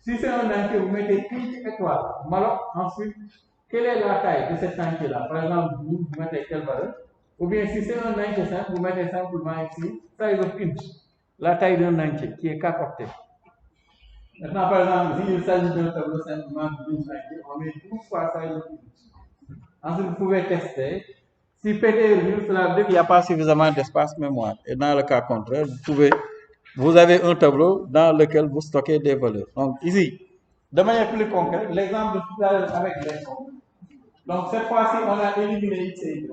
Si c'est un entier, vous mettez une étoile, malloc, ensuite, quelle est la taille de cet entier-là? Par exemple, vous mettez quelle valeur? Ou bien si c'est un entier simple, vous mettez simplement ici size of int, la taille d'un entier qui est 4 octets. Maintenant, par exemple, s'il s'agit d'un tableau simplement de 12 entiers, on met 12 fois size of int. Ensuite, vous pouvez tester. Si PT est nul, cela veut dire qu'il n'y a pas suffisamment d'espace mémoire. Et dans le cas contraire, vous avez un tableau dans lequel vous stockez des valeurs. Donc ici, de manière plus concrète, l'exemple de tout à l'heure avec les nombres. Donc cette fois-ci, on a éliminé x et y.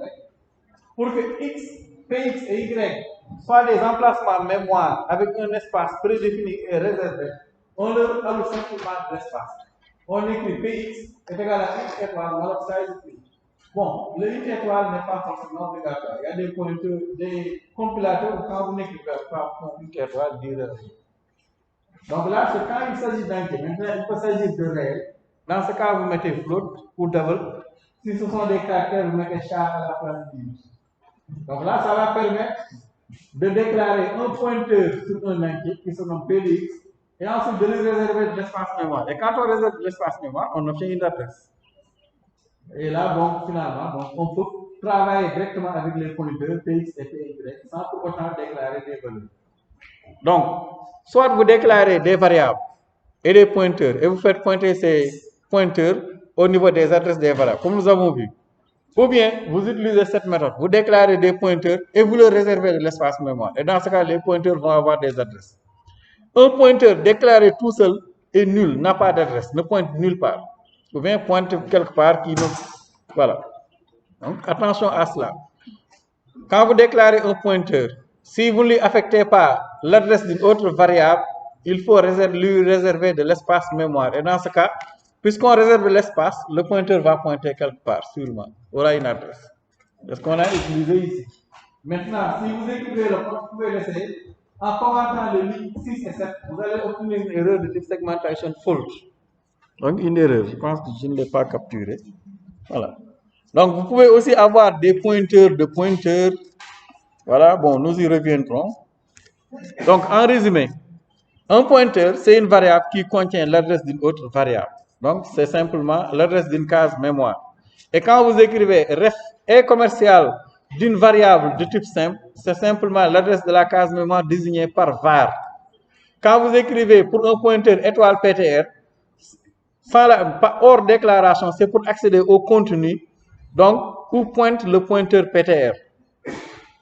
Pour que x, px et y soient des emplacements mémoire avec un espace prédéfini et réservé, on leur alloue simplement de l'espace. On écrit px est égal à x étoile malloc size of int. Bon, le int étoile n'est pas forcément obligatoire. Il y a des pointeurs, des compilateurs où quand vous n'écrivez pas int étoile, dire rien. Donc là, c'est quand il s'agit d'entier. Maintenant, il peut s'agir de réel. Dans ce cas, vous mettez float ou double. Si ce sont des caractères, vous mettez char à la place du. Donc là, ça va permettre de déclarer un pointeur sur un entier qui se nomme pdx et ensuite de lui réserver de l'espace mémoire. Et quand on réserve de l'espace mémoire, on obtient une adresse. Et là, bon, finalement, donc, on peut travailler directement avec les pointeurs px et py sans pour autant déclarer des valeurs. Donc, soit vous déclarez des variables et des pointeurs et vous faites pointer ces pointeurs au niveau des adresses des variables, comme nous avons vu. Ou bien, vous utilisez cette méthode, vous déclarez des pointeurs et vous leur réservez de l'espace mémoire. Et dans ce cas, les pointeurs vont avoir des adresses. Un pointeur déclaré tout seul est nul, n'a pas d'adresse, ne pointe nulle part. Ou bien pointe quelque part qui ne... Voilà. Donc, attention à cela. Quand vous déclarez un pointeur, si vous ne lui affectez pas l'adresse d'une autre variable, il faut lui réserver de l'espace mémoire. Et dans ce cas, puisqu'on réserve l'espace, le pointeur va pointer quelque part, sûrement. Aura une adresse. C'est ce qu'on a utilisé ici. Maintenant, si vous écrivez le code, vous pouvez l'essayer. En commentant les lignes 6 et 7, vous allez obtenir une erreur de type segmentation fault. Donc, une erreur. Je pense que je ne l'ai pas capturée. Voilà. Donc, vous pouvez aussi avoir des pointeurs de pointeurs. Voilà, bon, nous y reviendrons. Donc, en résumé, un pointeur, c'est une variable qui contient l'adresse d'une autre variable. Donc, c'est simplement l'adresse d'une case mémoire. Et quand vous écrivez ref et commercial d'une variable de type simple, c'est simplement l'adresse de la case mémoire désignée par var. Quand vous écrivez pour un pointeur étoile PTR, hors déclaration, c'est pour accéder au contenu, donc où pointe le pointeur PTR.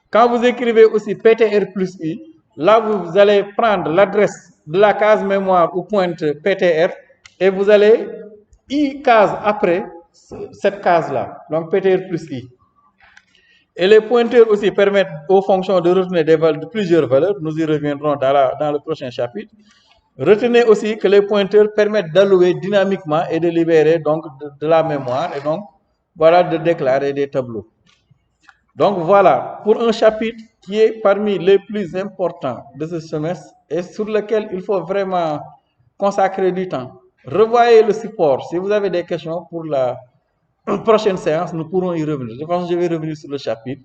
Quand vous écrivez aussi PTR plus i, là vous allez prendre l'adresse de la case mémoire où pointe PTR et vous allez i case après cette case-là, donc PTR plus i. Et les pointeurs aussi permettent aux fonctions de retenir des valeurs de plusieurs valeurs. Nous y reviendrons dans le prochain chapitre. Retenez aussi que les pointeurs permettent d'allouer dynamiquement et de libérer donc de la mémoire et donc voilà de déclarer des tableaux. Donc voilà pour un chapitre qui est parmi les plus importants de ce semestre et sur lequel il faut vraiment consacrer du temps. Revoyez le support. Si vous avez des questions pour la prochaine séance, nous pourrons y revenir. Je pense que je vais revenir sur le chapitre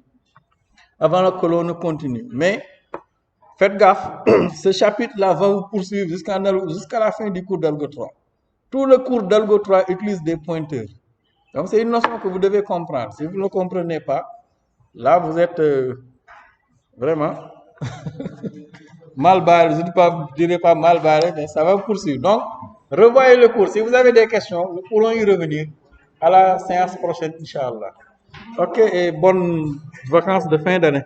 avant que l'on ne continue. Mais faites gaffe, ce chapitre-là va vous poursuivre jusqu'à la fin du cours d'Algo 3. Tout le cours d'Algo 3 utilise des pointeurs. Donc c'est une notion que vous devez comprendre. Si vous ne le comprenez pas, là vous êtes vraiment mal barré. Je ne dirais pas mal barré, mais ça va vous poursuivre. Donc, revoyez le cours. Si vous avez des questions, nous pourrons y revenir à la séance prochaine, Inch'Allah. Ok, et bonnes vacances de fin d'année.